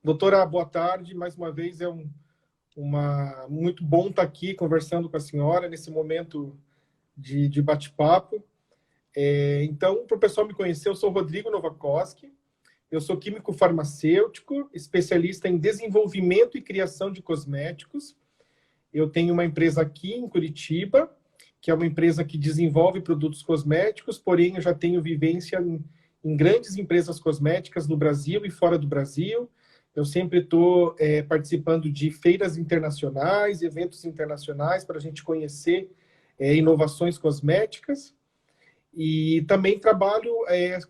Doutora, boa tarde. Mais uma vez muito bom estar aqui conversando com a senhora nesse momento de bate-papo. Então, para o pessoal me conhecer, eu sou Rodrigo Novakoski, eu sou químico farmacêutico, especialista em desenvolvimento e criação de cosméticos. Eu tenho uma empresa aqui em Curitiba, que é uma empresa que desenvolve produtos cosméticos, porém eu já tenho vivência em grandes empresas cosméticas no Brasil e fora do Brasil. Eu sempre estou participando de feiras internacionais, eventos internacionais, para a gente conhecer inovações cosméticas. E também trabalho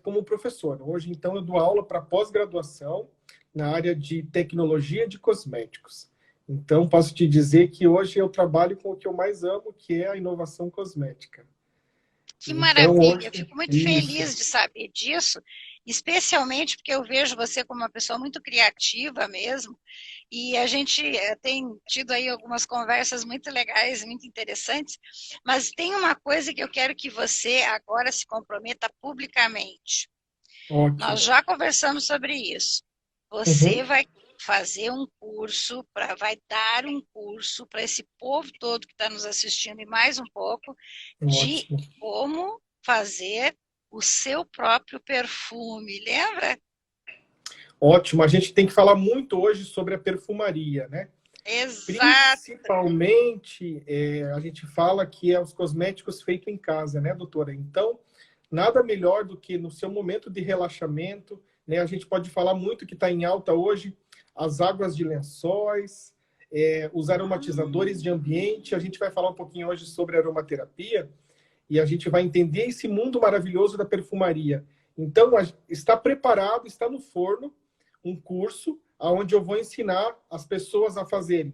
como professor. Hoje, então, eu dou aula para pós-graduação na área de tecnologia de cosméticos. Então, posso te dizer que hoje eu trabalho com o que eu mais amo, que é a inovação cosmética. Que Então, maravilha, hoje, eu fico muito isso. feliz de saber disso, especialmente porque eu vejo você como uma pessoa muito criativa mesmo, e a gente tem tido aí algumas conversas muito legais, muito interessantes, mas tem uma coisa que eu quero que você agora se comprometa publicamente. Nós Ótimo. já conversamos sobre isso. Você Uhum. vai fazer um curso, vai dar um curso para esse povo todo que está nos assistindo e mais um pouco, de Ótimo. como fazer o seu próprio perfume, lembra? Ótimo. A gente tem que falar muito hoje sobre a perfumaria, né? Exato. Principalmente, a gente fala que é os cosméticos feitos em casa, né, doutora? Então, nada melhor do que no seu momento de relaxamento, né? A gente pode falar muito que está em alta hoje as águas de lençóis, os aromatizadores de ambiente. A gente vai falar um pouquinho hoje sobre aromaterapia e a gente vai entender esse mundo maravilhoso da perfumaria. Então, está preparado, está no forno um curso onde eu vou ensinar as pessoas a fazerem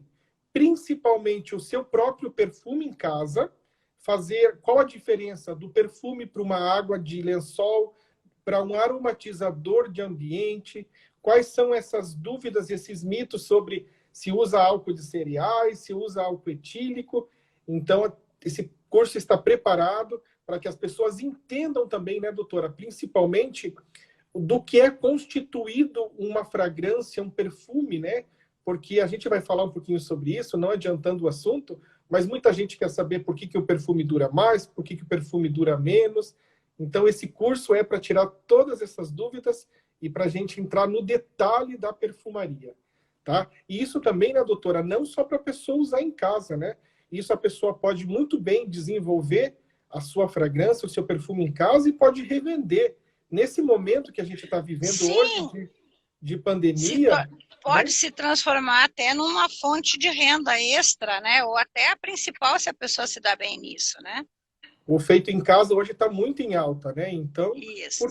principalmente o seu próprio perfume em casa, fazer qual a diferença do perfume para uma água de lençol, para um aromatizador de ambiente, quais são essas dúvidas, esses mitos sobre se usa álcool de cereais, se usa álcool etílico. Então, esse curso está preparado para que as pessoas entendam também, né, doutora, principalmente do que é constituído uma fragrância, um perfume, né? Porque a gente vai falar um pouquinho sobre isso, não adiantando o assunto, mas muita gente quer saber por que o perfume dura mais, por que o perfume dura menos. Então, esse curso é para tirar todas essas dúvidas e para a gente entrar no detalhe da perfumaria, tá? E isso também, né, doutora, não só para a pessoa usar em casa, né? Isso a pessoa pode muito bem desenvolver a sua fragrância, o seu perfume em casa e pode revender. Nesse momento que a gente está vivendo hoje Sim, de se pandemia, pode né? se transformar até numa fonte de renda extra, né? Ou até a principal se a pessoa se dá bem nisso, né? O feito em casa hoje está muito em alta, né? Então, Isso.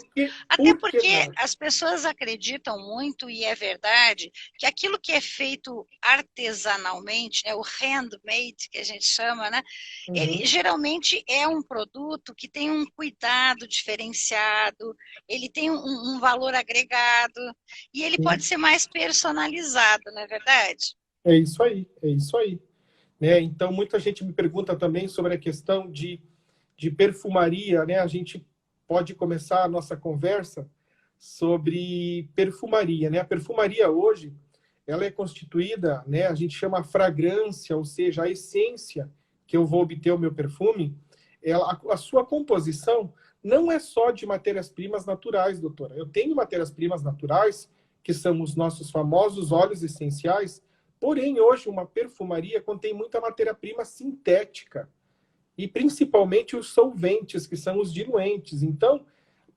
Até por que porque não? as pessoas acreditam muito, e é verdade, que aquilo que é feito artesanalmente, né, o handmade, que a gente chama, né, ele Uhum. geralmente é um produto que tem um cuidado diferenciado, ele tem um valor agregado, e ele pode Sim, ser mais personalizado, não é verdade? é isso aí, é isso aí. Né? Então, muita gente me pergunta também sobre a questão de perfumaria, né? A gente pode começar a nossa conversa sobre perfumaria, né? A perfumaria hoje, ela é constituída, né? A gente chama fragrância, ou seja, a essência que eu vou obter o meu perfume, a sua composição não é só de matérias-primas naturais, doutora. Eu tenho matérias-primas naturais, que são os nossos famosos óleos essenciais, porém, hoje, uma perfumaria contém muita matéria-prima sintética, e principalmente os solventes, que são os diluentes. Então,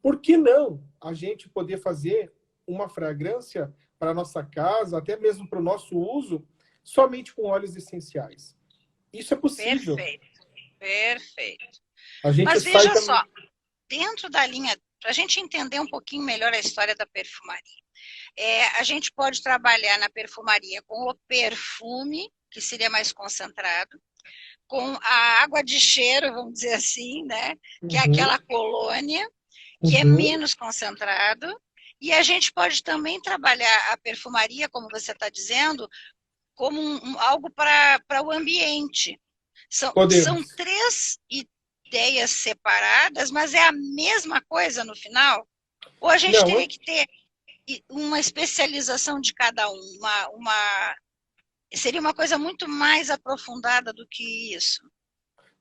por que não a gente poder fazer uma fragrância para a nossa casa, até mesmo para o nosso uso, somente com óleos essenciais? Isso é possível. Perfeito, perfeito. A gente Mas sai veja também. só, dentro da linha, para a gente entender um pouquinho melhor a história da perfumaria. A gente pode trabalhar na perfumaria com o perfume, que seria mais concentrado, com a água de cheiro, vamos dizer assim, né? Que é Uhum, aquela colônia, que é uhum, menos concentrado. E a gente pode também trabalhar a perfumaria, como você está dizendo, como algo para o ambiente. São podemos. três ideias separadas, mas é a mesma coisa no final? Ou a gente Não, teria que ter E uma especialização de cada um, seria uma coisa muito mais aprofundada do que isso.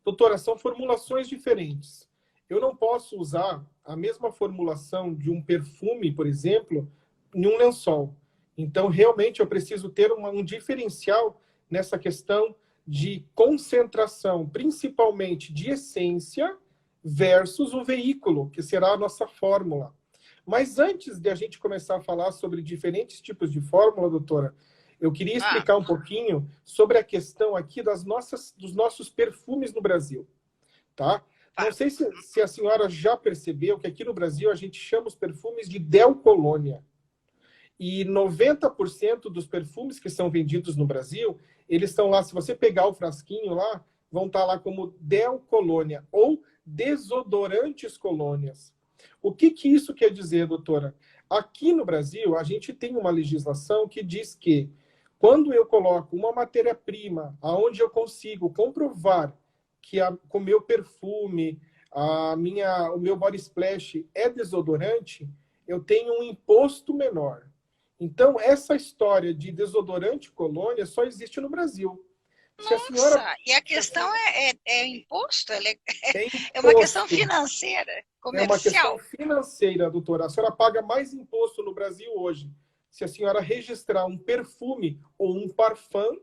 Doutora, são formulações diferentes. Eu não posso usar a mesma formulação de um perfume, por exemplo, em um lençol. Então, realmente, eu preciso ter um diferencial nessa questão de concentração, principalmente de essência versus o veículo, que será a nossa fórmula. Mas antes de a gente começar a falar sobre diferentes tipos de fórmula, doutora, eu queria explicar um pouquinho sobre a questão aqui dos nossos perfumes no Brasil, tá? Não sei se a senhora já percebeu que aqui no Brasil a gente chama os perfumes de Del Colônia. E 90% dos perfumes que são vendidos no Brasil, eles estão lá, se você pegar o frasquinho lá, vão estar lá como Del Colônia ou desodorantes colônias. O que isso quer dizer, doutora? Aqui no Brasil, a gente tem uma legislação que diz que quando eu coloco uma matéria-prima aonde eu consigo comprovar que com o meu perfume, o meu body splash é desodorante, eu tenho um imposto menor. Então, essa história de desodorante colônia só existe no Brasil. Nossa, e a questão é imposto? É uma questão financeira, comercial. É uma questão financeira, doutora. A senhora paga mais imposto no Brasil hoje se a senhora registrar um perfume ou um parfum,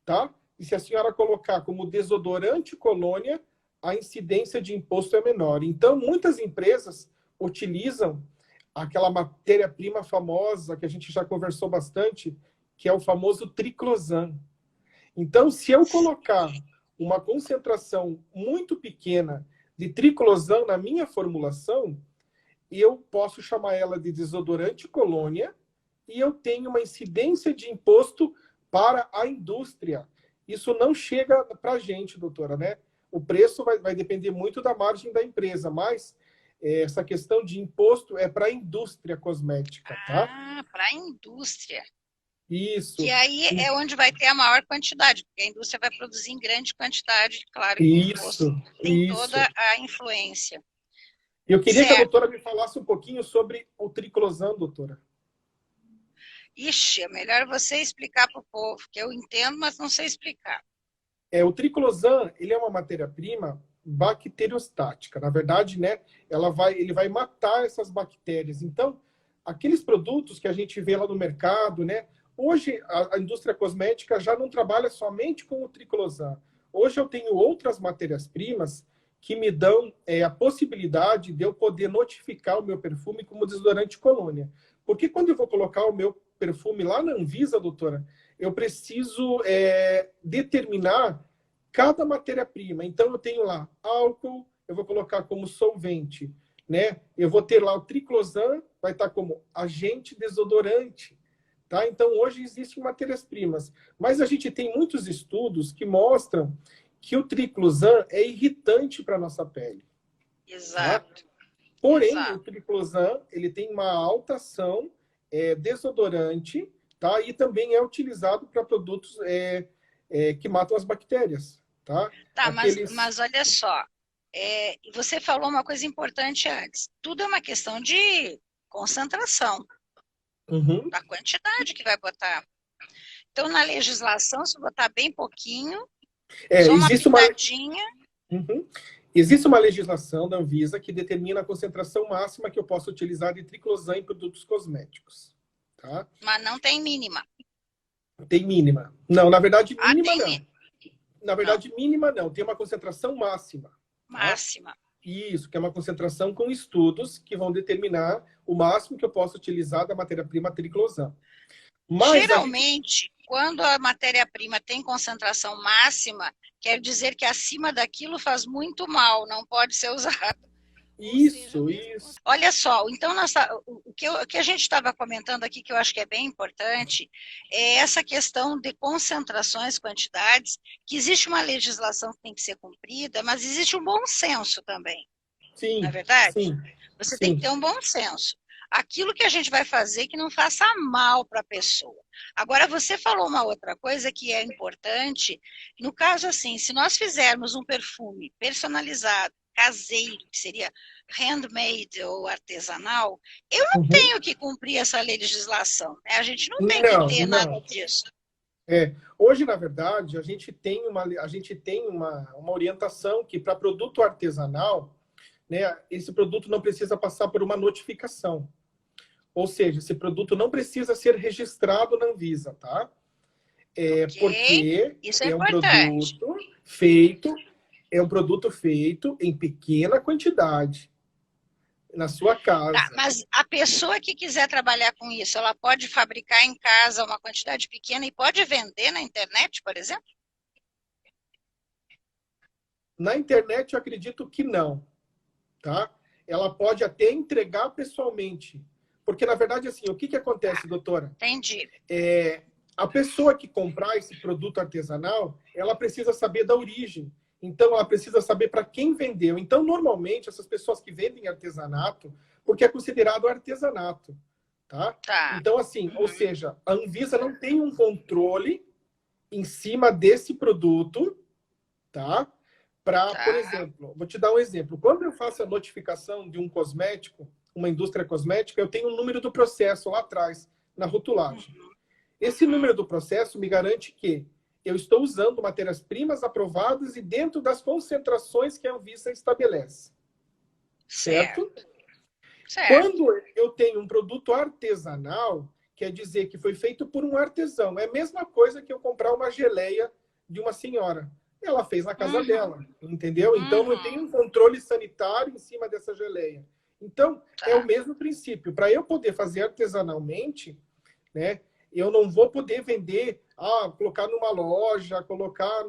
tá? E se a senhora colocar como desodorante colônia, a incidência de imposto é menor. Então, muitas empresas utilizam aquela matéria-prima famosa, que a gente já conversou bastante, que é o famoso triclosan. Então, se eu colocar uma concentração muito pequena de triclosan na minha formulação, eu posso chamar ela de desodorante colônia e eu tenho uma incidência de imposto para a indústria. Isso não chega para a gente, doutora, né? O preço vai depender muito da margem da empresa, mas essa questão de imposto é para a indústria cosmética, tá? Ah, para a indústria. Isso. Que aí é onde vai ter a maior quantidade, porque a indústria vai produzir em grande quantidade, claro que o imposto tem toda a influência. Eu queria que a doutora me falasse um pouquinho sobre o triclosan, doutora. Ixi, é melhor você explicar para o povo, que eu entendo, mas não sei explicar. O triclosan, ele é uma matéria-prima bacteriostática. Na verdade, né, ele vai matar essas bactérias. Então, aqueles produtos que a gente vê lá no mercado, né, hoje a indústria cosmética já não trabalha somente com o triclosan. Hoje eu tenho outras matérias-primas que me dão a possibilidade de eu poder notificar o meu perfume como desodorante colônia. Porque quando eu vou colocar o meu perfume lá na Anvisa, doutora, eu preciso determinar cada matéria-prima. Então, eu tenho lá álcool, eu vou colocar como solvente, né? Eu vou ter lá o triclosan, vai estar como agente desodorante, tá? Então, hoje existem matérias-primas. Mas a gente tem muitos estudos que mostram que o triclosan é irritante para a nossa pele. Exato. Tá? Porém, o triclosan, ele tem uma alta ação desodorante, tá? E também é utilizado para produtos que matam as bactérias, tá? Tá, mas olha só, você falou uma coisa importante antes. Tudo é uma questão de concentração, da quantidade que vai botar. Então, na legislação, se botar bem pouquinho, só uma pitadinha... Existe uma legislação da Anvisa que determina a concentração máxima que eu posso utilizar de triclosan em produtos cosméticos. Tá? Mas não tem mínima. Tem mínima. Não, na verdade, mínima não. Na verdade, mínima não. Tem uma concentração máxima. Máxima. Tá? Isso, que é uma concentração com estudos que vão determinar o máximo que eu posso utilizar da matéria-prima triclosan. Mas geralmente, quando a matéria-prima tem concentração máxima, quer dizer que acima daquilo faz muito mal, não pode ser usado. Isso. Olha só, então o que a gente estava comentando aqui, que eu acho que é bem importante, é essa questão de concentrações, quantidades, que existe uma legislação que tem que ser cumprida, mas existe um bom senso também. Sim. Não é verdade? Sim. Você tem que ter um bom senso. Aquilo que a gente vai fazer que não faça mal para a pessoa. Agora, você falou uma outra coisa que é importante. No caso, assim, se nós fizermos um perfume personalizado caseiro, que seria handmade ou artesanal, eu não Uhum. tenho que cumprir essa legislação, né? A gente não tem que Não, ter nada não. disso. Hoje, na verdade, a gente tem uma orientação que para produto artesanal, né, esse produto não precisa passar por uma notificação. Ou seja, esse produto não precisa ser registrado na Anvisa, tá? Ok? Porque Isso é é um importante. produto feito, é um produto feito em pequena quantidade na sua Tá, casa. mas a pessoa que quiser trabalhar com isso, ela pode fabricar em casa uma quantidade pequena e pode vender na internet, por exemplo? Na internet, eu acredito que não, tá? Ela pode até entregar pessoalmente. Porque, na verdade, assim, o que, que Tá, acontece, doutora? entendi. A pessoa que comprar esse produto artesanal, ela precisa saber da origem. Então, ela precisa saber para quem vendeu. Então, normalmente, essas pessoas que vendem artesanato, porque é considerado artesanato, tá? Tá. Então, assim, ou Uhum. seja, a Anvisa não tem um controle em cima desse produto, tá? Para, por Tá. exemplo, vou te dar um exemplo. Quando eu faço a notificação de um cosmético, uma indústria cosmética, eu tenho um número do processo lá atrás, na rotulagem. Uhum. Esse número do processo me garante que eu estou usando matérias-primas aprovadas e dentro das concentrações que a Anvisa estabelece. Certo? Certo, certo. Quando eu tenho um produto artesanal, quer dizer que foi feito por um artesão. É a mesma coisa que eu comprar uma geleia de uma senhora. Ela fez na casa Uhum. dela, entendeu? Então não tem Uhum. um controle sanitário em cima dessa geleia. Então, é o Tá. mesmo princípio. Para eu poder fazer artesanalmente, né? Eu não vou poder vender, colocar numa loja, colocar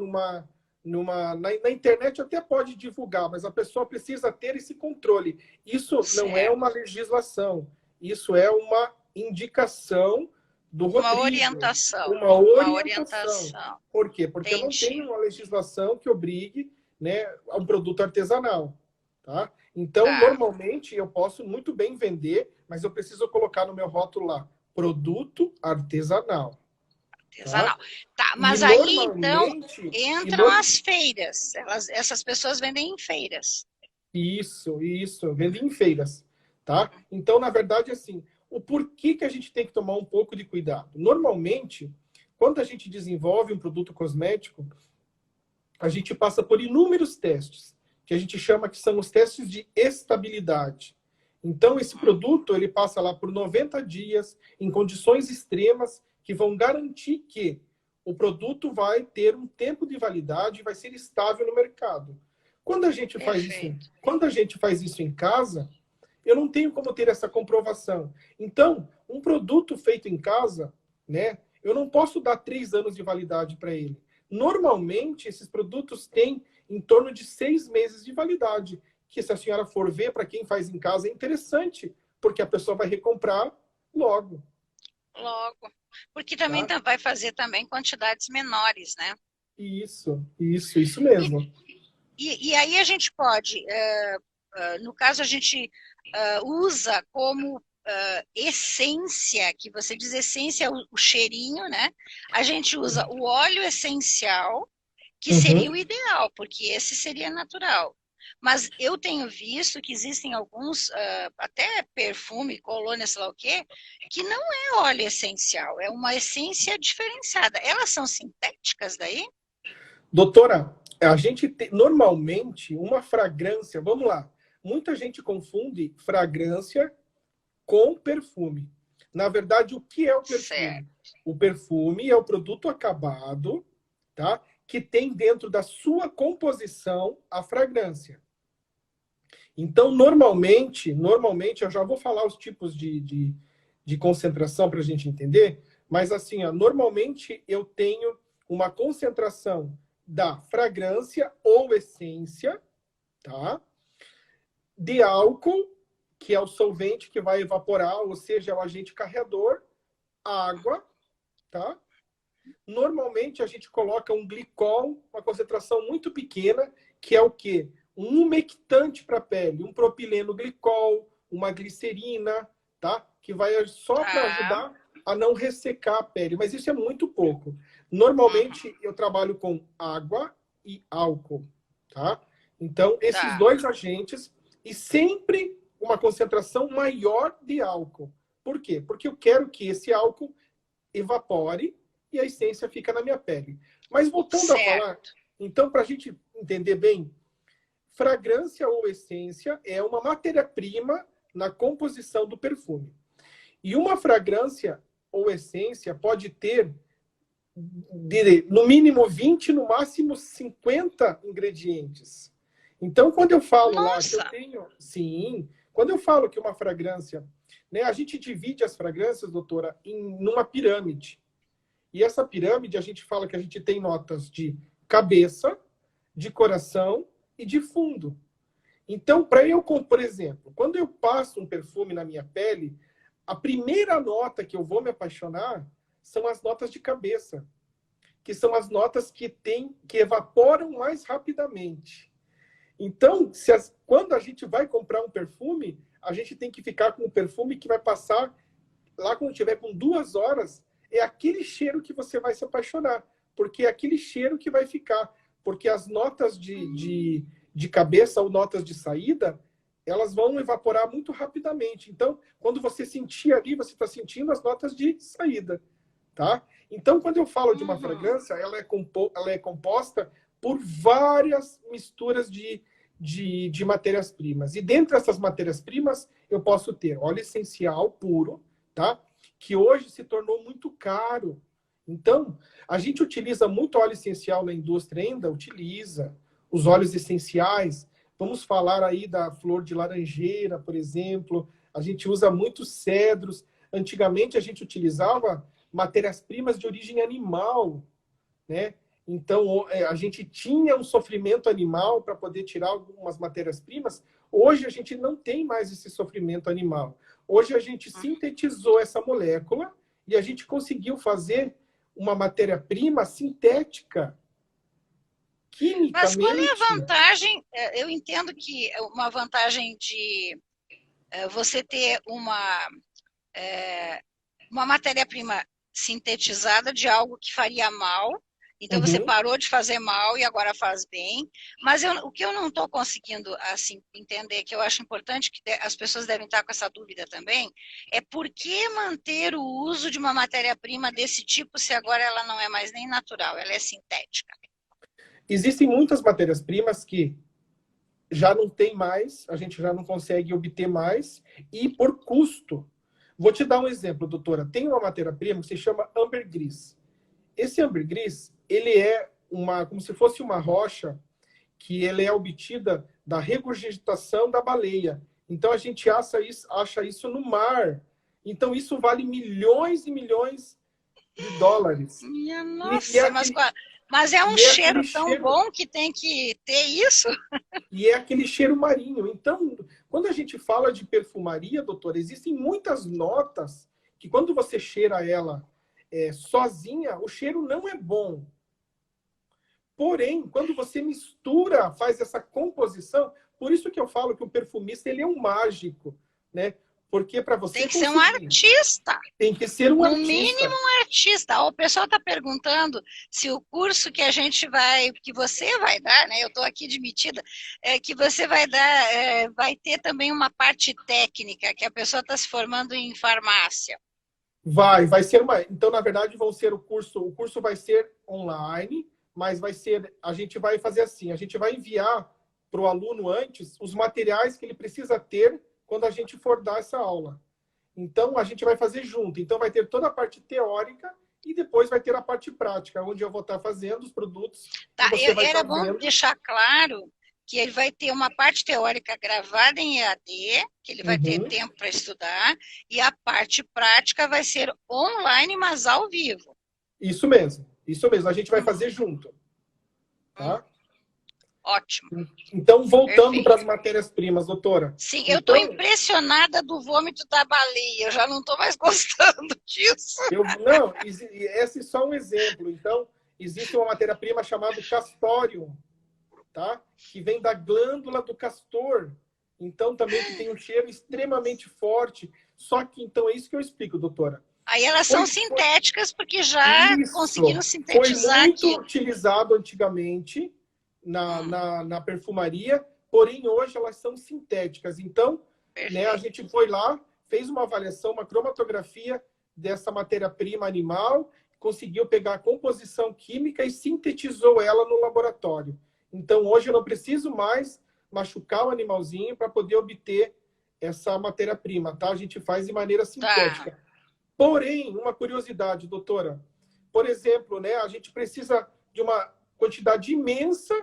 na internet até pode divulgar, mas a pessoa precisa ter esse controle. Isso não é uma Certo. legislação, isso é uma indicação do Uma Rodrigo, orientação. uma Uma orientação. orientação. Por quê? Porque eu não Entendi. tenho uma legislação que obrigue, né, a um produto artesanal. Tá? Então, Tá. normalmente, eu posso muito bem vender, mas eu preciso colocar no meu rótulo lá, produto artesanal. Tá? Artesanal. Tá, E mas aí então normalmente, entram as feiras. Essas pessoas vendem em feiras. isso, vende em feiras, tá? Então, na verdade, assim, o porquê que a gente tem que tomar um pouco de cuidado? Normalmente, quando a gente desenvolve um produto cosmético, a gente passa por inúmeros testes, que a gente chama que são os testes de estabilidade. Então, esse produto, ele passa lá por 90 dias, em condições extremas, que vão garantir que o produto vai ter um tempo de validade e vai ser estável no mercado. Perfeito. Quando a gente faz isso em casa, eu não tenho como ter essa comprovação. Então, um produto feito em casa, né, eu não posso dar 3 anos de validade para ele. Normalmente, esses produtos têm em torno de 6 meses de validade, que se a senhora for ver, para quem faz em casa, é interessante, porque a pessoa vai recomprar logo. Logo. Porque também Tá? vai fazer também quantidades menores, né? Isso E, mesmo. e aí a gente pode, no caso, a gente usa como essência, que você diz essência, o cheirinho, né? A gente usa o óleo essencial, que seria o Uhum. ideal, porque esse seria natural. Mas eu tenho visto que existem alguns, até perfume, colônia, sei lá o quê, que não é óleo essencial, é uma essência diferenciada. Elas são sintéticas daí? Doutora, a gente tem, normalmente, uma fragrância, vamos lá, muita gente confunde fragrância com perfume. Na verdade, o que é o perfume? Certo. O perfume é o produto acabado, tá? Que tem dentro da sua composição a fragrância. Então, normalmente, eu já vou falar os tipos de concentração para a gente entender, mas assim, ó, normalmente eu tenho uma concentração da fragrância ou essência, tá? De álcool, que é o solvente que vai evaporar, ou seja, é o agente carreador, água, tá? Normalmente a gente coloca um glicol, uma concentração muito pequena, que é o quê? Um umectante para a pele, um propileno glicol, uma glicerina, tá? Que vai só para Tá. ajudar a não ressecar a pele, mas isso é muito pouco. Uhum. Normalmente eu trabalho com água e álcool, tá? Então, esses Tá. dois agentes e sempre uma concentração maior de álcool. Por quê? Porque eu quero que esse álcool evapore e a essência fica na minha pele. Mas voltando a falar, Certo. então, para a gente entender bem, fragrância ou essência é uma matéria-prima na composição do perfume. E uma fragrância ou essência pode ter, no mínimo 20, no máximo 50 ingredientes. Então, quando eu falo lá que eu Nossa! tenho... Sim, quando eu falo que uma fragrância... Né, a gente divide as fragrâncias, doutora, numa pirâmide. E essa pirâmide, a gente fala que a gente tem notas de cabeça, de coração e de fundo. Então, para eu, por exemplo, quando eu passo um perfume na minha pele, a primeira nota que eu vou me apaixonar são as notas de cabeça, que são as notas que evaporam mais rapidamente. Então, quando a gente vai comprar um perfume, a gente tem que ficar com um perfume que vai passar, lá quando tiver com 2 horas, é aquele cheiro que você vai se apaixonar, porque é aquele cheiro que vai ficar. Porque as notas de cabeça ou notas de saída, elas vão evaporar muito rapidamente. Então, quando você sentir ali, você está sentindo as notas de saída, tá? Então, quando eu falo de uma fragrância, ela é composta por várias misturas de matérias-primas. E dentre essas matérias-primas, eu posso ter óleo essencial puro, tá? Que hoje se tornou muito caro. Então, a gente utiliza muito óleo essencial na indústria, ainda utiliza os óleos essenciais. Vamos falar aí da flor de laranjeira, por exemplo. A gente usa muitos cedros. Antigamente, a gente utilizava matérias-primas de origem animal, né? Então, a gente tinha um sofrimento animal para poder tirar algumas matérias-primas. Hoje, a gente não tem mais esse sofrimento animal. Hoje, a gente sintetizou essa molécula e a gente conseguiu fazer uma matéria-prima sintética, Mas qual é a quimicamente. vantagem? Eu entendo que uma vantagem de você ter uma matéria-prima sintetizada de algo que faria mal, então você Uhum. parou de fazer mal e agora faz bem, mas o que eu não estou conseguindo assim, entender, que eu acho importante, que as pessoas devem estar com essa dúvida também, é por que manter o uso de uma matéria-prima desse tipo se agora ela não é mais nem natural, ela é sintética? Existem muitas matérias-primas que já não tem mais, a gente já não consegue obter mais, e por custo. Vou te dar um exemplo, doutora. Tem uma matéria-prima que se chama ambergris. Esse ambergris, ele é como se fosse uma rocha que ele é obtida da regurgitação da baleia. Então a gente acha isso no mar. Então isso vale milhões e milhões de dólares. Minha E é nossa, mas é um cheiro aquele tão cheiro, bom que tem que ter isso? e é aquele cheiro marinho. Então, quando a gente fala de perfumaria, doutora, existem muitas notas que quando você cheira ela sozinha, o cheiro não é bom. Porém, quando você mistura, faz essa composição, por isso que eu falo que o perfumista ele é um mágico, né? Porque para você Tem que ser um conseguir, artista. tem que ser um No mínimo artista. um artista. O pessoal está perguntando se o curso que que você vai dar, né? Eu estou aqui admitida, que você vai dar, vai ter também uma parte técnica, que a pessoa está se formando em farmácia. Vai ser uma. Então, na verdade, o curso vai ser online, mas a gente vai fazer assim, a gente vai enviar para o aluno antes os materiais que ele precisa ter quando a gente for dar essa aula. Então, a gente vai fazer junto. Então, vai ter toda a parte teórica e depois vai ter a parte prática, onde eu vou estar fazendo os produtos e Tá, você vai era estar bom vendo. deixar claro que ele vai ter uma parte teórica gravada em EAD, que ele vai ter Uhum. tempo para estudar, e a parte prática vai ser online, mas ao vivo. Isso mesmo, isso mesmo. A gente vai fazer junto, tá? Ótimo, Então, voltando para perfeito. as matérias-primas, doutora. Sim, eu estou Então, impressionada do vômito da baleia, eu já não estou mais gostando disso. não, esse é só um exemplo. Então, existe uma matéria-prima chamada castório, tá? Que vem da glândula do castor. Então, também que tem um cheiro extremamente forte. Só que, então, é isso que eu explico, doutora. Aí elas são sintéticas porque já Isso conseguiram foi sintetizar muito aquilo. utilizado antigamente, na perfumaria, porém hoje elas são sintéticas. Então, né, a gente foi lá, fez uma avaliação, uma cromatografia dessa matéria-prima animal, conseguiu pegar a composição química e sintetizou ela no laboratório. Então, hoje eu não preciso mais machucar o animalzinho para poder obter essa matéria-prima, tá? A gente faz de maneira sintética. Tá. Porém, uma curiosidade, doutora. Por exemplo, né, a gente precisa de uma quantidade imensa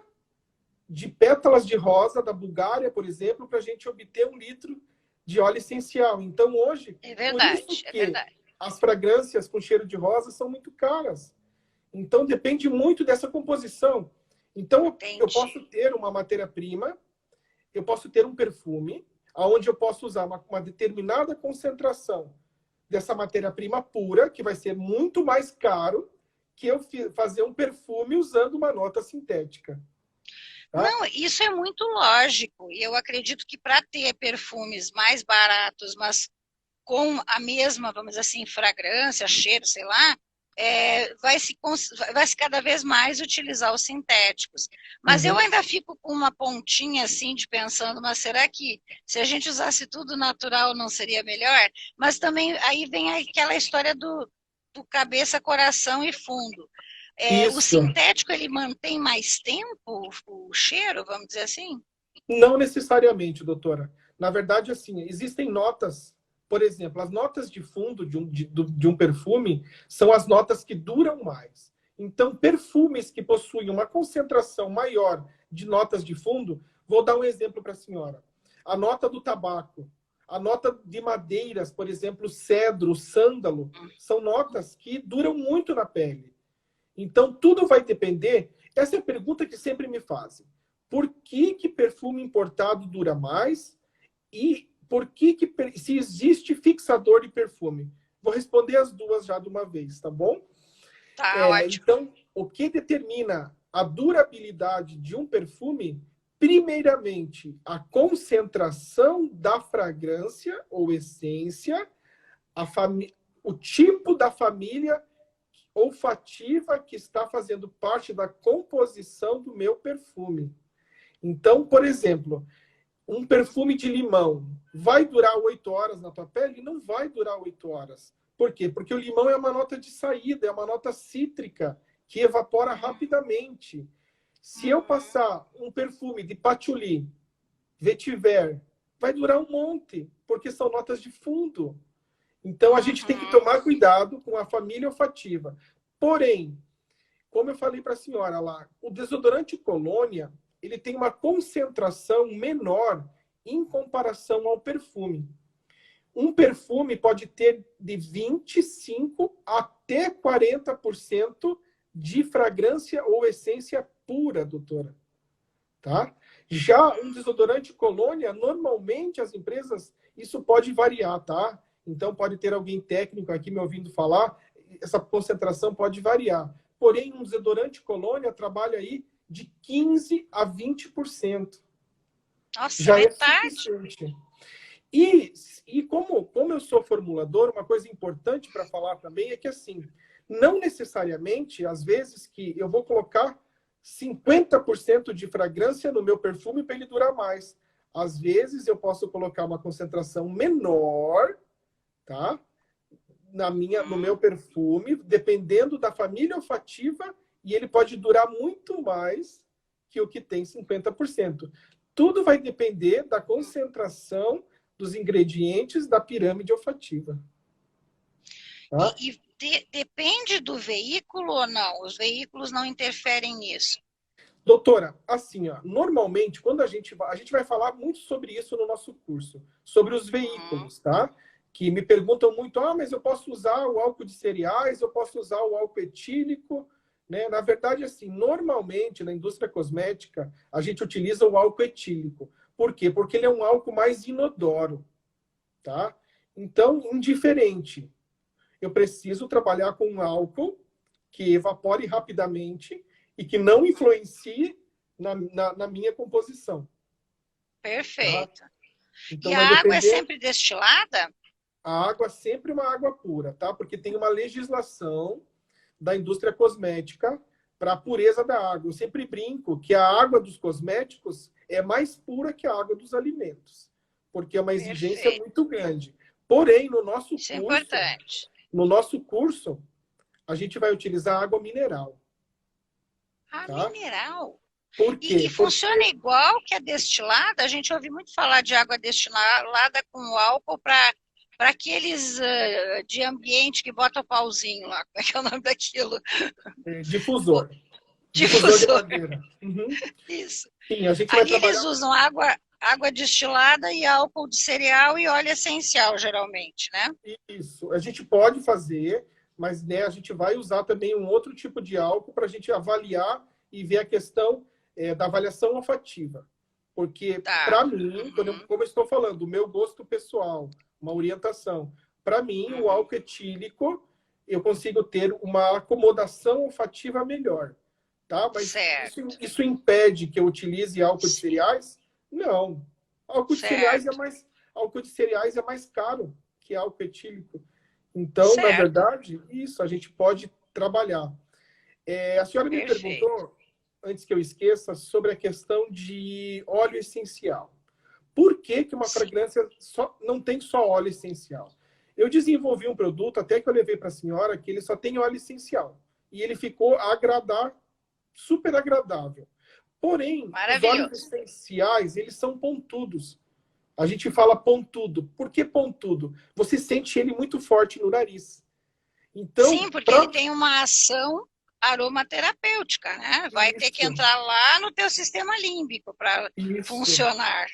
de pétalas de rosa da Bulgária, por exemplo, para a gente obter 1 litro de óleo essencial. Então, hoje, por isso que as fragrâncias com cheiro de rosa são muito caras. Então, depende muito dessa composição. Então, eu posso ter uma matéria-prima, eu posso ter um perfume, onde eu posso usar uma determinada concentração dessa matéria-prima pura, que vai ser muito mais caro que eu fazer um perfume usando uma nota sintética. Tá? Não, isso é muito lógico. E eu acredito que para ter perfumes mais baratos, mas com a mesma, vamos dizer assim, fragrância, cheiro, sei lá, vai se cada vez mais utilizar os sintéticos. Mas eu ainda fico com uma pontinha assim de pensando, mas será que se a gente usasse tudo natural não seria melhor? Mas também aí vem aquela história do cabeça, coração e fundo. O sintético, ele mantém mais tempo o cheiro, vamos dizer assim? Não necessariamente, doutora. Na verdade, assim, existem notas. Por exemplo, as notas de fundo de um perfume são as notas que duram mais. Então, perfumes que possuem uma concentração maior de notas de fundo, vou dar um exemplo para a senhora. A nota do tabaco, a nota de madeiras, por exemplo, cedro, sândalo, são notas que duram muito na pele. Então, tudo vai depender. Essa é a pergunta que sempre me fazem. Por que perfume importado dura mais? E por que se existe fixador de perfume? Vou responder as duas já de uma vez, tá bom? Tá, ótimo. Então, o que determina a durabilidade de um perfume? Primeiramente, a concentração da fragrância ou essência, o tipo da família olfativa que está fazendo parte da composição do meu perfume. Então, por exemplo, um perfume de limão vai durar 8 horas na tua pele? Não vai durar 8 horas. Por quê? Porque o limão é uma nota de saída, é uma nota cítrica que evapora rapidamente. Se eu passar um perfume de patchouli, vetiver, vai durar um monte, porque são notas de fundo. Então, a gente tem que tomar cuidado com a família olfativa. Porém, como eu falei para a senhora lá, o desodorante Colônia, ele tem uma concentração menor em comparação ao perfume. Um perfume pode ter de 25% até 40% de fragrância ou essência pura, doutora. Tá? Já um desodorante Colônia, normalmente as empresas, isso pode variar, tá? Então, pode ter alguém técnico aqui me ouvindo falar, essa concentração pode variar. Porém, um desodorante Colônia trabalha aí de 15% a 20%. Nossa, já metade. É suficiente. E como eu sou formulador, uma coisa importante para falar também é que, assim, não necessariamente, às vezes, que eu vou colocar 50% de fragrância no meu perfume para ele durar mais. Às vezes, eu posso colocar uma concentração menor, tá? No meu perfume, dependendo da família olfativa, e ele pode durar muito mais que o que tem 50%. Tudo vai depender da concentração dos ingredientes da pirâmide olfativa. Tá? Depende do veículo ou não? Os veículos não interferem nisso? Doutora, assim, ó, normalmente, quando a gente vai falar muito sobre isso no nosso curso, sobre os veículos, tá? Que me perguntam muito, mas eu posso usar o álcool de cereais, eu posso usar o álcool etílico, né? Na verdade, assim, normalmente, na indústria cosmética, a gente utiliza o álcool etílico. Por quê? Porque ele é um álcool mais inodoro, tá? Então, indiferente. Eu preciso trabalhar com um álcool que evapore rapidamente e que não influencie na minha composição. Perfeito. Tá? Então, e a água é sempre destilada? A água é sempre uma água pura, tá? Porque tem uma legislação da indústria cosmética para a pureza da água. Eu sempre brinco que a água dos cosméticos é mais pura que a água dos alimentos, porque é uma exigência Perfeito. muito grande. Porém, Isso é importante. no nosso curso, a gente vai utilizar água mineral. Ah, Tá? mineral. Por quê? E funciona igual que a destilada? A gente ouve muito falar de água destilada com álcool para aqueles de ambiente que bota o pauzinho lá. Como é que é o nome daquilo? Difusor. Difusor de Difusor. madeira. Uhum. Isso. Sim, a gente vai Ali trabalhar... eles usam água destilada e álcool de cereal e óleo essencial, geralmente, né? Isso. A gente pode fazer, mas né, a gente vai usar também um outro tipo de álcool para a gente avaliar e ver a questão da avaliação olfativa. Porque, Tá. para mim, como eu estou falando, o meu gosto pessoal, uma orientação, para mim, o álcool etílico, eu consigo ter uma acomodação olfativa melhor. Tá? Mas isso impede que eu utilize álcool de cereais? Não. Álcool de cereais álcool de cereais é mais caro que álcool etílico. Então, na verdade, isso a gente pode trabalhar. A senhora me perguntou, antes que eu esqueça, sobre a questão de óleo essencial. Por que que uma fragrância não tem só óleo essencial? Eu desenvolvi um produto, até que eu levei para a senhora, que ele só tem óleo essencial. E ele ficou super agradável. Porém, os óleos essenciais, eles são pontudos. A gente fala pontudo. Por que pontudo? Você sente ele muito forte no nariz. Então, sim, porque ele tem uma ação aromaterapêutica, né? Vai ter que entrar lá no teu sistema límbico para funcionar.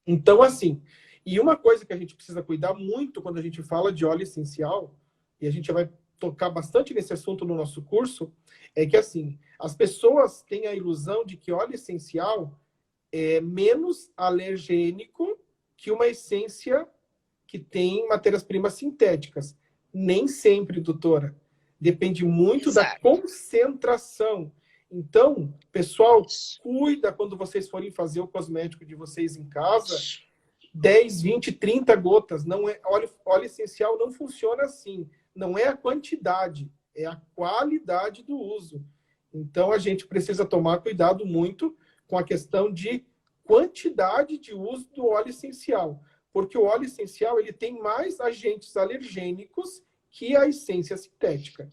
Então, assim, e uma coisa que a gente precisa cuidar muito quando a gente fala de óleo essencial, e a gente vai tocar bastante nesse assunto no nosso curso, é que, assim, as pessoas têm a ilusão de que óleo essencial é menos alergênico que uma essência que tem matérias-primas sintéticas. Nem sempre, doutora. Depende muito da concentração. Então, pessoal, cuida quando vocês forem fazer o cosmético de vocês em casa, 10, 20, 30 gotas. Não é, óleo essencial não funciona assim. Não é a quantidade, é a qualidade do uso. Então, a gente precisa tomar cuidado muito com a questão de quantidade de uso do óleo essencial. Porque o óleo essencial ele tem mais agentes alergênicos que a essência sintética.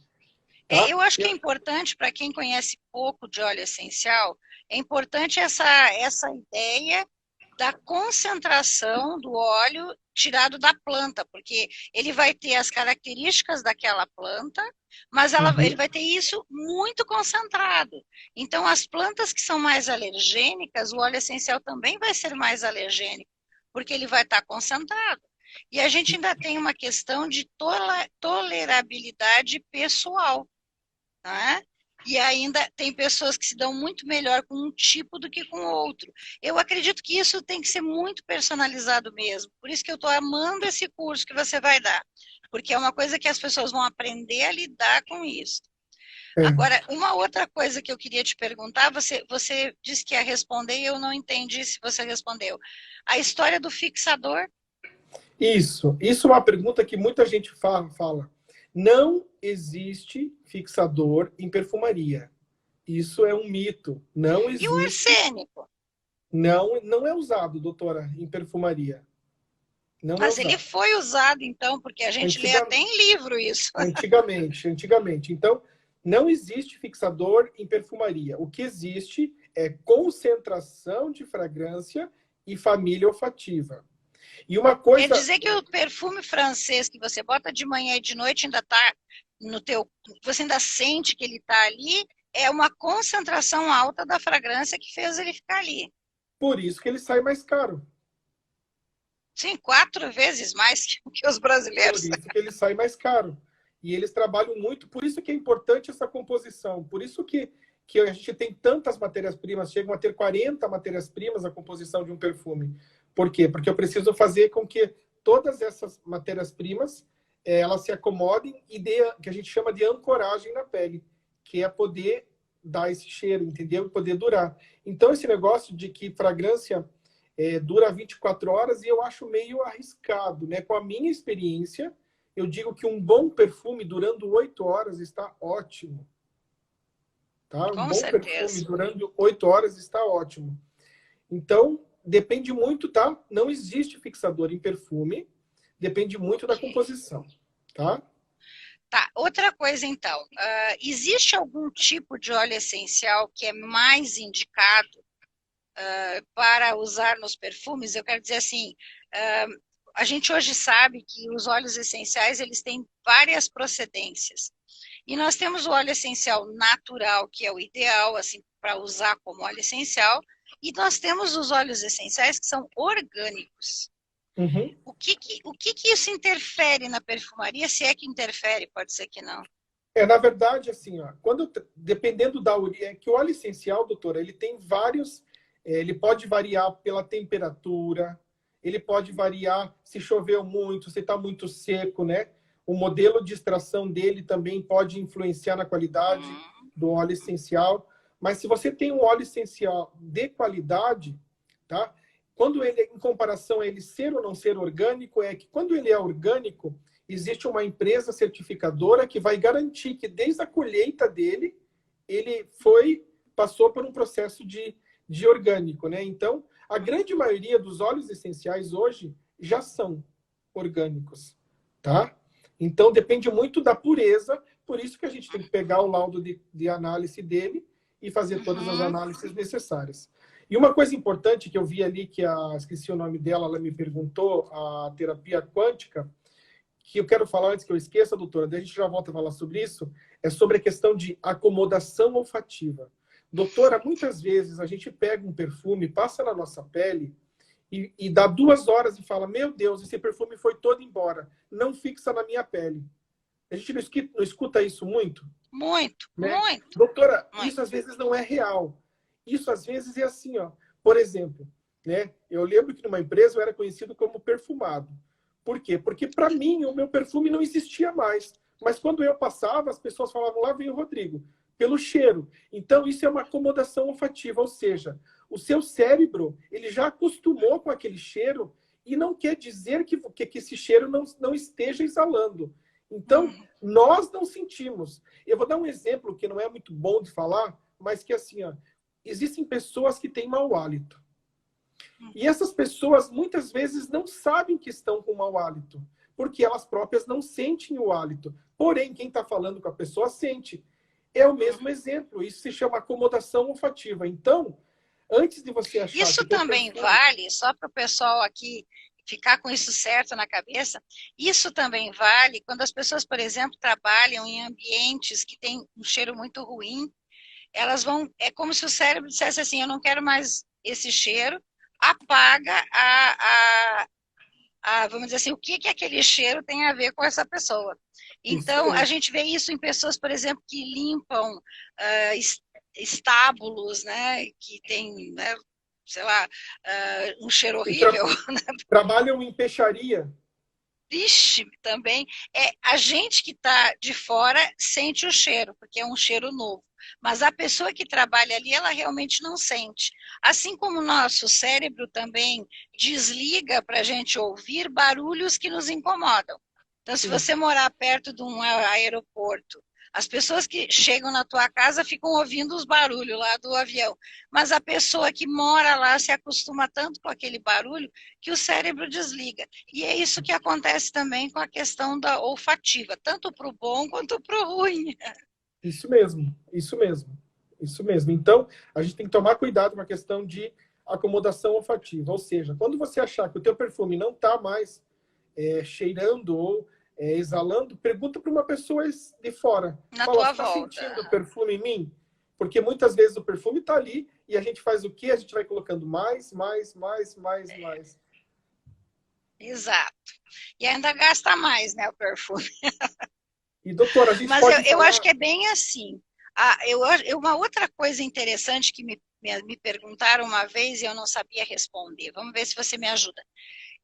Tá? Eu acho que é importante, para quem conhece pouco de óleo essencial, é importante essa ideia da concentração do óleo tirado da planta, porque ele vai ter as características daquela planta, mas ele vai ter isso muito concentrado. Então, as plantas que são mais alergênicas, o óleo essencial também vai ser mais alergênico, porque ele vai estar concentrado. E a gente ainda tem uma questão de tolerabilidade pessoal, né? E ainda tem pessoas que se dão muito melhor com um tipo do que com o outro. Eu acredito que isso tem que ser muito personalizado mesmo. Por isso que eu estou amando esse curso que você vai dar. Porque é uma coisa que as pessoas vão aprender a lidar com isso. Agora, uma outra coisa que eu queria te perguntar, você disse que ia responder e eu não entendi se você respondeu. A história do fixador? Isso é uma pergunta que muita gente fala. Não existe fixador em perfumaria. Isso é um mito. Não existe. E o arsênico? Não é usado, doutora, em perfumaria. Mas ele foi usado, então, porque a gente lê até em livro isso. Antigamente. Então, não existe fixador em perfumaria. O que existe é concentração de fragrância e família olfativa. E uma coisa... Quer dizer que o perfume francês que você bota de manhã e de noite ainda está no teu... Você ainda sente que ele está ali, é uma concentração alta da fragrância que fez ele ficar ali. Por isso que ele sai mais caro. Sim, 4 vezes mais que os brasileiros. Por isso que ele sai mais caro. E eles trabalham muito, por isso que é importante essa composição. Por isso que a gente tem tantas matérias-primas, chegam a ter 40 matérias-primas a composição de um perfume. Por quê? Porque eu preciso fazer com que todas essas matérias-primas elas se acomodem e dê, que a gente chama de ancoragem na pele, que é poder dar esse cheiro, entendeu? E poder durar. Então, esse negócio de que fragrância dura 24 horas, e eu acho meio arriscado, né? Com a minha experiência, eu digo que um bom perfume durando 8 horas está ótimo. tá? Um Com bom perfume certeza. durando 8 horas está ótimo. Então, depende muito, tá? Não existe fixador em perfume, depende muito da Ok. composição, tá? Tá, outra coisa então, existe algum tipo de óleo essencial que é mais indicado para usar nos perfumes? Eu quero dizer assim, a gente hoje sabe que os óleos essenciais eles têm várias procedências. E nós temos o óleo essencial natural, que é o ideal assim para usar como óleo essencial, e nós temos os óleos essenciais que são orgânicos. Uhum. O que que isso interfere na perfumaria? Se é que interfere, pode ser que não. Na verdade, assim, ó, dependendo da origem, é que o óleo essencial, doutora, ele tem vários, ele pode variar pela temperatura, ele pode variar se choveu muito, se está muito seco, né? O modelo de extração dele também pode influenciar na qualidade Hum, do óleo essencial. Mas se você tem um óleo essencial de qualidade, tá? Quando ele, em comparação a ele ser ou não ser orgânico, é que quando ele é orgânico, existe uma empresa certificadora que vai garantir que desde a colheita dele, ele passou por um processo de orgânico, né? Então, a grande maioria dos óleos essenciais hoje já são orgânicos, tá? Então, depende muito da pureza, por isso que a gente tem que pegar o laudo de análise dele e fazer todas as uhum. análises necessárias. E uma coisa importante que eu vi ali, esqueci o nome dela, ela me perguntou, a terapia quântica, que eu quero falar antes que eu esqueça, doutora, daí a gente já volta a falar sobre isso, é sobre a questão de acomodação olfativa. Doutora, muitas vezes a gente pega um perfume, passa na nossa pele e dá 2 horas e fala, meu Deus, esse perfume foi todo embora, não fixa na minha pele. A gente não escuta isso muito, Muito, né? muito, Doutora, isso muito. às vezes não é real. Isso às vezes é assim, ó. Por exemplo, né? Eu lembro que numa empresa eu era conhecido como perfumado. Por quê? Porque para mim o meu perfume não existia mais. Mas quando eu passava, as pessoas falavam, lá vem o Rodrigo, pelo cheiro. Então isso é uma acomodação olfativa, ou seja, o seu cérebro ele já acostumou com aquele cheiro e não quer dizer que esse cheiro não esteja exalando. Então, Uhum. nós não sentimos. Eu vou dar um exemplo que não é muito bom de falar, mas que assim, ó, existem pessoas que têm mau hálito. E essas pessoas muitas vezes não sabem que estão com mau hálito, porque elas próprias não sentem o hálito. Porém, quem está falando com a pessoa sente. É o mesmo exemplo. Isso se chama acomodação olfativa. Então, antes de você achar que Isso o teu também perfume... vale, só para o pessoal aqui ficar com isso certo na cabeça, isso também vale quando as pessoas, por exemplo, trabalham em ambientes que têm um cheiro muito ruim, elas vão, é como se o cérebro dissesse assim, eu não quero mais esse cheiro, apaga vamos dizer assim, o que que aquele cheiro tem a ver com essa pessoa. Isso Então, a mesmo. gente vê isso em pessoas, por exemplo, que limpam ah, estábulos, né, que tem, né, sei lá, um cheiro E horrível. trabalham em peixaria. Vixe, também. A gente que está de fora sente o cheiro, porque é um cheiro novo. Mas a pessoa que trabalha ali, ela realmente não sente. Assim como o nosso cérebro também desliga para a gente ouvir barulhos que nos incomodam. Então, se Sim. você morar perto de um aeroporto, as pessoas que chegam na tua casa ficam ouvindo os barulhos lá do avião. Mas a pessoa que mora lá se acostuma tanto com aquele barulho que o cérebro desliga. E é isso que acontece também com a questão da olfativa, tanto para o bom quanto para o ruim. Isso mesmo, isso mesmo, isso mesmo. Então, a gente tem que tomar cuidado com a questão de acomodação olfativa. Ou seja, quando você achar que o teu perfume não está mais cheirando ou exalando, pergunta para uma pessoa de fora. Na Fala, você tua está volta. sentindo o perfume em mim? Porque muitas vezes o perfume está ali e a gente faz o quê? A gente vai colocando mais, mais, mais, mais, mais. Exato. E ainda gasta mais, né, o perfume. E, doutora, a gente Mas eu, pode eu acho falar... que é bem assim. Uma outra coisa interessante que me perguntaram uma vez e eu não sabia responder, vamos ver se você me ajuda.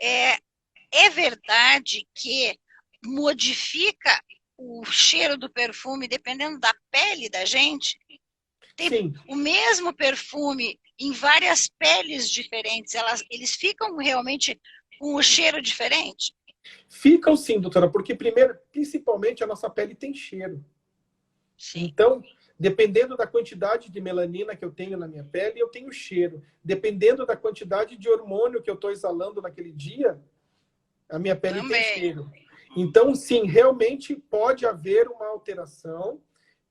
É verdade que modifica o cheiro do perfume dependendo da pele da gente? Tem Sim, o mesmo perfume em várias peles diferentes, eles ficam realmente com o cheiro diferente? ficam sim, doutora, porque primeiro, principalmente a nossa pele tem cheiro. Sim. Então, dependendo da quantidade de melanina que eu tenho na minha pele, eu tenho cheiro. Dependendo da quantidade de hormônio que eu estou exalando naquele dia, a minha pele tem Também. cheiro. Então, sim, realmente pode haver uma alteração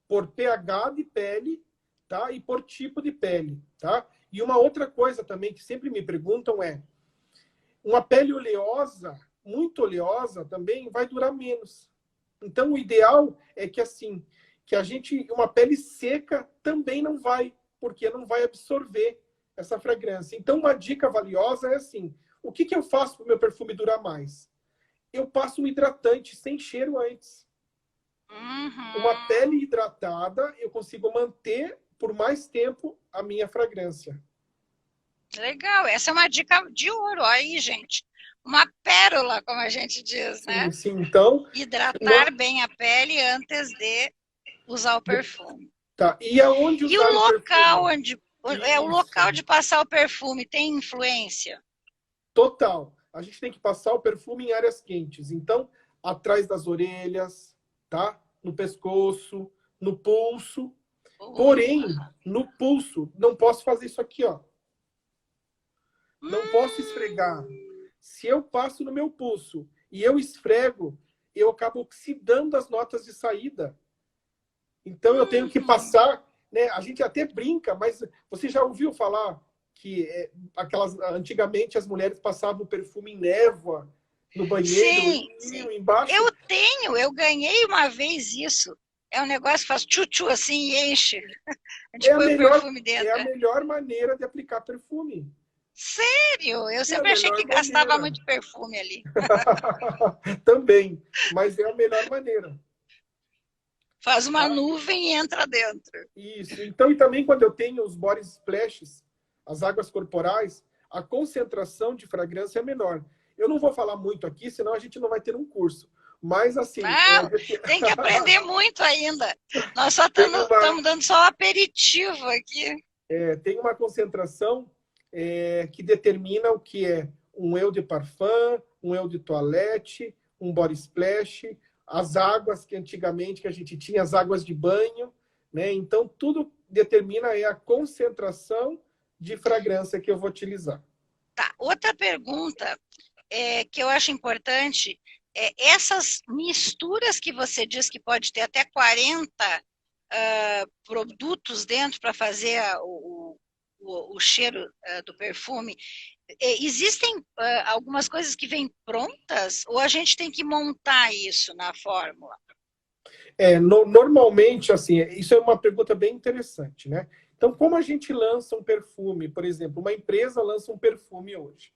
por pH de pele, tá? E por tipo de pele, tá? E uma outra coisa também que sempre me perguntam é: uma pele oleosa, muito oleosa, também vai durar menos. Então, o ideal é que assim, que a gente, uma pele seca também não vai, porque não vai absorver essa fragrância. Então, uma dica valiosa é assim: o que que eu faço para o meu perfume durar mais? Eu passo um hidratante sem cheiro antes. Uma pele hidratada, eu consigo manter por mais tempo a minha fragrância. Legal, essa é uma dica de ouro aí, gente. Uma pérola, como a gente diz, Sim, né? sim. Então, Hidratar bem a pele antes de usar o perfume. tá. E aonde E o usar o local perfume? onde é o Isso. local de passar o perfume tem influência? Total. A gente tem que passar o perfume em áreas quentes. Então, atrás das orelhas, tá? No pescoço, no pulso. Porém, no pulso, não posso fazer isso aqui, ó. Não posso esfregar. Se eu passo no meu pulso e eu esfrego, eu acabo oxidando as notas de saída. Então, eu tenho que passar, né? A gente até brinca, mas você já ouviu falar que antigamente as mulheres passavam perfume em névoa no banheiro Sim, e embaixo? eu ganhei uma vez isso. É um negócio que faz tchu-tchu assim e enche. A É gente a põe o melhor, perfume é a dentro. melhor maneira de aplicar perfume. Sério? Eu É a sempre achei melhor que gastava maneira. muito perfume ali. Também, mas é a melhor maneira. Faz uma Tá? nuvem e entra dentro. Isso. Então, e também quando eu tenho os body splashes, as águas corporais, a concentração de fragrância é menor. Eu não vou falar muito aqui, senão a gente não vai ter um curso. Mas, assim, Não, tem que aprender muito ainda. Nós só tem estamos dando só um aperitivo aqui. tem uma concentração que determina o que é um eau de parfum, um eau de toilette, um body splash, as águas que antigamente que a gente tinha, as águas de banho, né? Então, tudo determina a concentração de fragrância que eu vou utilizar. Tá, outra pergunta que eu acho importante essas misturas que você diz que pode ter até 40 produtos dentro para fazer o cheiro do perfume. Existem algumas coisas que vêm prontas ou a gente tem que montar isso na fórmula? Normalmente, assim, isso é uma pergunta bem interessante, né? Então, como a gente lança um perfume, por exemplo, uma empresa lança um perfume hoje.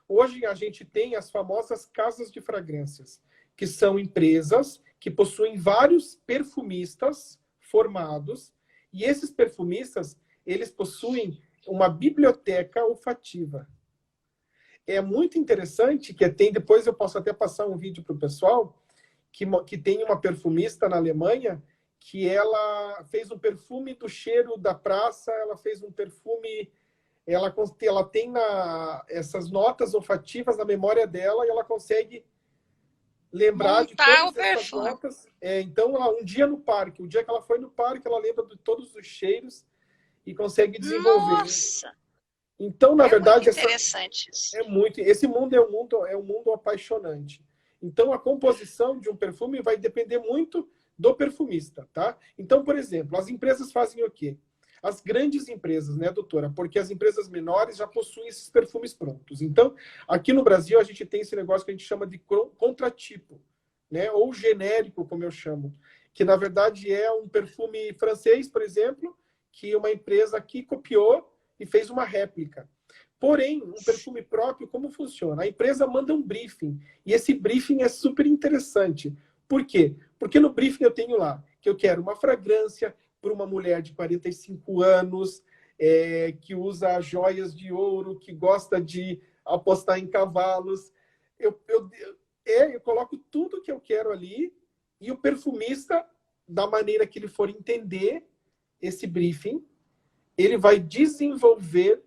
Hoje a gente tem as famosas casas de fragrâncias, que são empresas que possuem vários perfumistas formados, e esses perfumistas, eles possuem uma biblioteca olfativa. É muito interessante que tem, depois eu posso até passar um vídeo para o pessoal, que tem uma perfumista na Alemanha que ela fez um perfume do cheiro da praça, ela fez um perfume, ela tem essas notas olfativas na memória dela e ela consegue lembrar de Montar o todas essas perfume. notas. Então, um dia no parque, o dia que ela foi no parque, ela lembra de todos os cheiros e consegue desenvolver. Nossa, Então, na é muito verdade, interessante isso. esse mundo é um mundo apaixonante. Então, a composição de um perfume vai depender muito do perfumista, tá? Então, por exemplo, as empresas fazem o quê? As grandes empresas, né, doutora? Porque as empresas menores já possuem esses perfumes prontos. Então, aqui no Brasil, a gente tem esse negócio que a gente chama de contratipo, né? Ou genérico, como eu chamo. Que, na verdade, é um perfume francês, por exemplo, que uma empresa aqui copiou e fez uma réplica. Porém, um perfume próprio, como funciona? A empresa manda um briefing, e esse briefing é super interessante. Por quê? Porque no briefing eu tenho lá que eu quero uma fragrância para uma mulher de 45 anos, que usa joias de ouro, que gosta de apostar em cavalos. Eu coloco tudo que eu quero ali, e o perfumista, da maneira que ele for entender esse briefing, ele vai desenvolver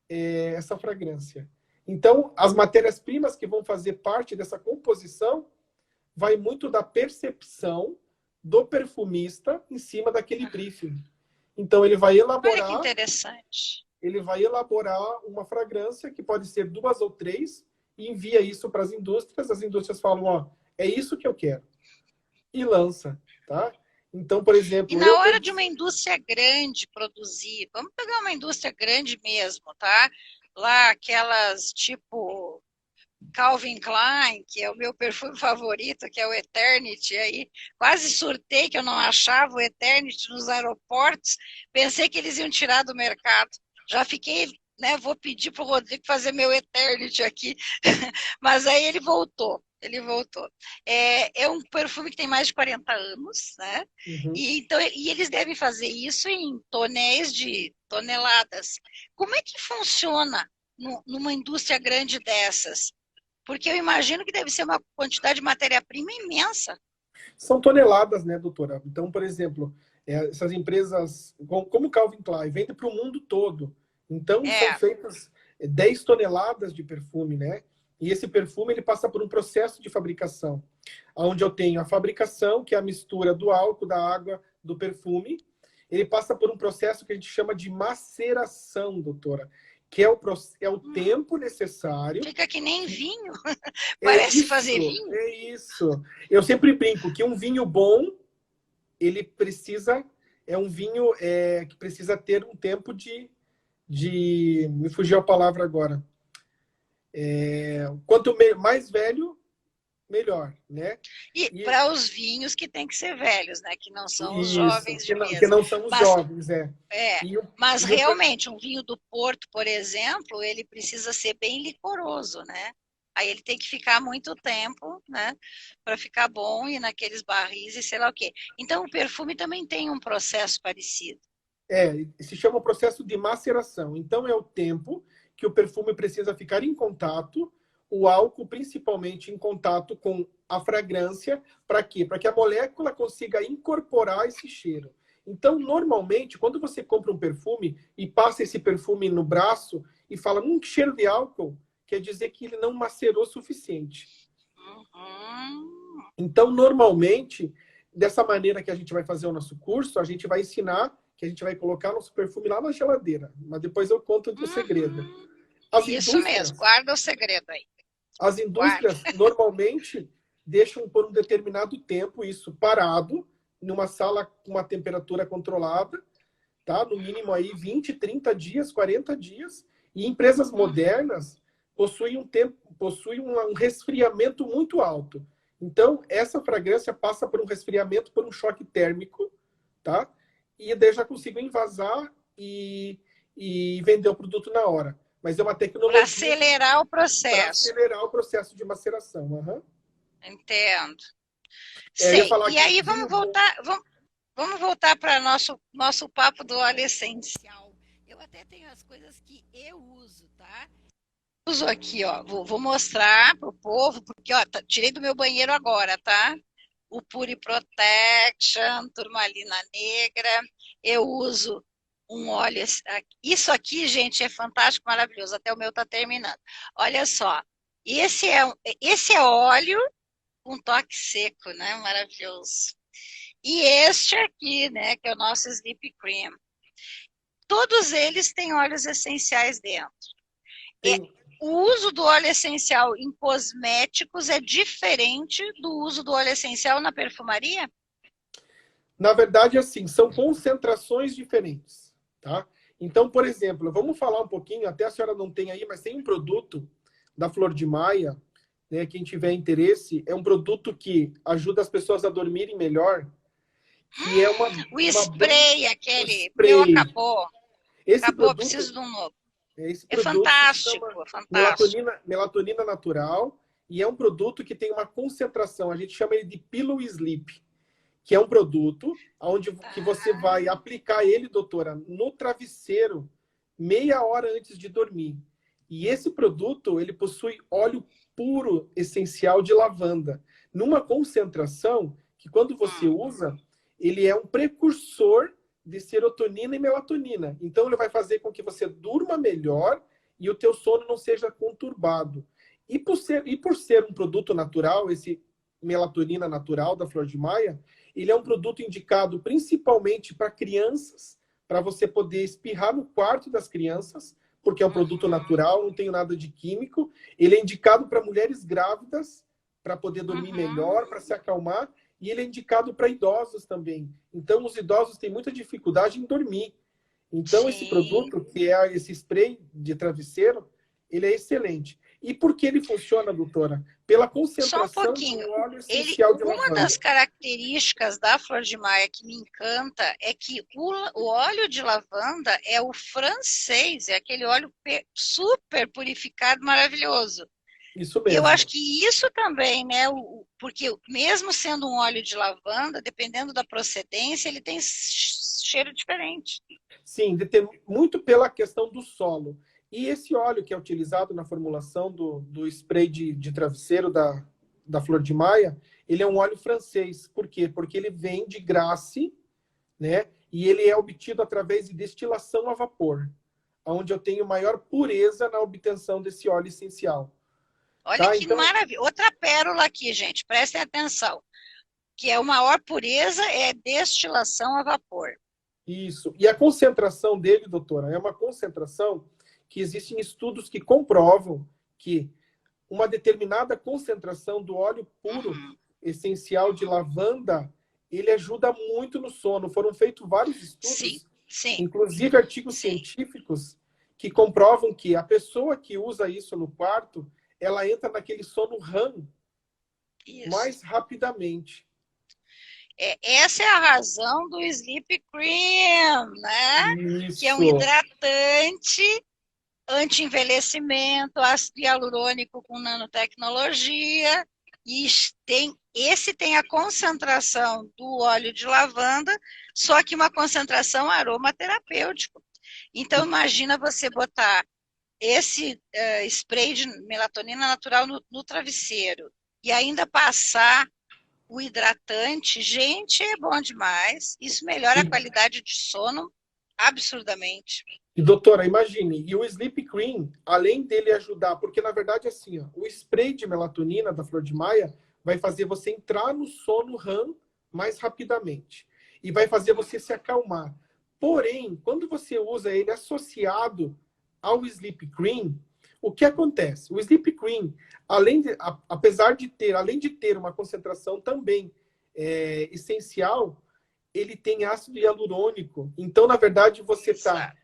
essa fragrância. Então, as matérias-primas que vão fazer parte dessa composição vai muito da percepção do perfumista em cima daquele briefing. Então, ele vai Olha que elaborar, interessante. ele vai elaborar uma fragrância, que pode ser 2 ou 3, e envia isso para as indústrias falam, ó, é isso que eu quero. E lança, tá? Então, por E exemplo, na hora de uma indústria grande produzir, vamos pegar uma indústria grande mesmo, tá? Lá aquelas tipo Calvin Klein, que é o meu perfume favorito, que é o Eternity, aí quase surtei que eu não achava o Eternity nos aeroportos, pensei que eles iam tirar do mercado. Já fiquei, né, vou pedir para o Rodrigo fazer meu Eternity aqui, mas aí ele voltou. Ele voltou. É um perfume que tem mais de 40 anos, né? Uhum. E eles devem fazer isso em tonéis de toneladas. Como é que funciona numa indústria grande dessas? Porque eu imagino que deve ser uma quantidade de matéria-prima imensa. São toneladas, né, doutora? Então, por exemplo, essas empresas, como Calvin Klein, vendem para o mundo todo. Então, são É. feitas 10 toneladas de perfume, né? E esse perfume ele passa por um processo de fabricação, onde eu tenho a fabricação, que é a mistura do álcool, da água, do perfume. Ele passa por um processo que a gente chama de maceração, doutora, que é o tempo necessário. Fica que nem vinho. É Parece fazer isso, vinho. é isso. Eu sempre brinco que um vinho bom, ele precisa, é um vinho que precisa ter um tempo me fugiu a palavra agora. Quanto mais velho, melhor, né? E E para os vinhos que tem que ser velhos, né? Que não são os isso, jovens de que mesa. não são os Mas, jovens, é. E o, mas e o, realmente, um vinho do Porto, por exemplo, ele precisa ser bem licoroso, né? Aí ele tem que ficar muito tempo, né? Para ficar bom e naqueles barris e sei lá o quê. Então, o perfume também tem um processo parecido. se chama processo de maceração. Então, é o tempo que o perfume precisa ficar em contato, o álcool principalmente em contato com a fragrância, para quê? Para que a molécula consiga incorporar esse cheiro. Então, normalmente, quando você compra um perfume e passa esse perfume no braço e fala, que cheiro de álcool, quer dizer que ele não macerou o suficiente. Uhum. Então, normalmente, dessa maneira que a gente vai fazer o nosso curso, a gente vai ensinar que a gente vai colocar nosso perfume lá na geladeira. Mas depois eu conto o segredo. As Isso mesmo, indústrias, guarda o segredo aí. as Guarda. indústrias normalmente deixam por um determinado tempo isso parado, numa sala com uma temperatura controlada, tá? No mínimo aí 20, 30 dias, 40 dias. E empresas modernas possuem um resfriamento muito alto. Então, essa fragrância passa por um resfriamento, por um choque térmico, tá? E daí já consigo envasar e vender o produto na hora. Mas é uma Para tecnologia acelerar o para processo. acelerar o processo de maceração. Uhum. Entendo. Eu ia Sei. falar E que aí vinho vamos bom. voltar, vamos voltar para nosso papo do óleo essencial. Eu até tenho as coisas que eu uso, tá? Uso aqui, ó. Vou mostrar pro povo, porque ó, tirei do meu banheiro agora, tá? O Puri Protection, turmalina negra. Eu uso um óleo. Isso aqui, gente, é fantástico, maravilhoso. Até o meu tá terminando. Olha só. Esse é óleo com toque seco, né? Maravilhoso. E este aqui, né, que é o nosso Sleep Cream. Todos eles têm óleos essenciais dentro. Tem, O uso do óleo essencial em cosméticos é diferente do uso do óleo essencial na perfumaria? na verdade, assim, são concentrações diferentes, tá? Então, por exemplo, vamos falar um pouquinho, até a senhora não tem aí, mas tem um produto da Flor de Maia, né, quem tiver interesse, é um produto que ajuda as pessoas a dormirem melhor, que é O uma banha, spray, um aquele, meu spray. acabou. Esse Acabou, produto, preciso de um novo. esse É produto se chama fantástico, é fantástico. melatonina natural e é um produto que tem uma concentração, a gente chama ele de Pillow Sleep, que é um produto que você vai aplicar ele, doutora, no travesseiro meia hora antes de dormir. E esse produto, ele possui óleo puro essencial de lavanda, numa concentração que quando você usa, ele é um precursor de serotonina e melatonina. Então ele vai fazer com que você durma melhor e o teu sono não seja conturbado. E por ser um produto natural, esse melatonina natural da Flor de Maia, Ele é um produto indicado principalmente para crianças, para você poder espirrar no quarto das crianças, porque é um produto natural, não tem nada de químico. Ele é indicado para mulheres grávidas, para poder dormir melhor, para se acalmar. E ele é indicado para idosos também. Então, os idosos têm muita dificuldade em dormir. Então, esse produto, que é esse spray de travesseiro, ele é excelente. E por que ele funciona, doutora? Pela Só um concentração pouquinho. do óleo essencial de Uma lavanda. das características da flor de maia que me encanta é que o óleo de lavanda é o francês, é aquele óleo super purificado, maravilhoso. Isso E eu mesmo. acho que isso também, né? Porque mesmo sendo um óleo de lavanda, dependendo da procedência, ele tem cheiro diferente. Sim, muito pela questão do solo. E esse óleo que é utilizado na formulação do spray de travesseiro da flor de maia, ele é um óleo francês. Por quê? Porque ele vem de Grasse, né? E ele é obtido através de destilação a vapor, onde eu tenho maior pureza na obtenção desse óleo essencial. Olha que Então, maravilha. Outra pérola aqui, gente, prestem atenção. Que é a maior pureza é destilação a vapor. isso. E a concentração dele, doutora, é uma concentração que existem estudos que comprovam que uma determinada concentração do óleo puro essencial de lavanda, ele ajuda muito no sono. Foram feitos vários estudos, inclusive artigos científicos, que comprovam que a pessoa que usa isso no quarto, ela entra naquele sono REM mais rapidamente. Essa é a razão do Sleep Cream, né? Isso. Que é um hidratante, anti-envelhecimento, ácido hialurônico com nanotecnologia, e esse tem a concentração do óleo de lavanda, só que uma concentração aromaterapêutico. Então, imagina você botar esse spray de melatonina natural no travesseiro e ainda passar o hidratante, gente, é bom demais. Isso melhora a qualidade de sono absurdamente. E, doutora, imagine, e o Sleep Cream, além dele ajudar, porque na verdade assim, ó, o spray de melatonina da flor de maia vai fazer você entrar no sono REM mais rapidamente e vai fazer você se acalmar. Porém, quando você usa ele associado ao Sleep Cream, o que acontece? O Sleep Cream, apesar de ter uma concentração também essencial, ele tem ácido hialurônico. Então, na verdade, você está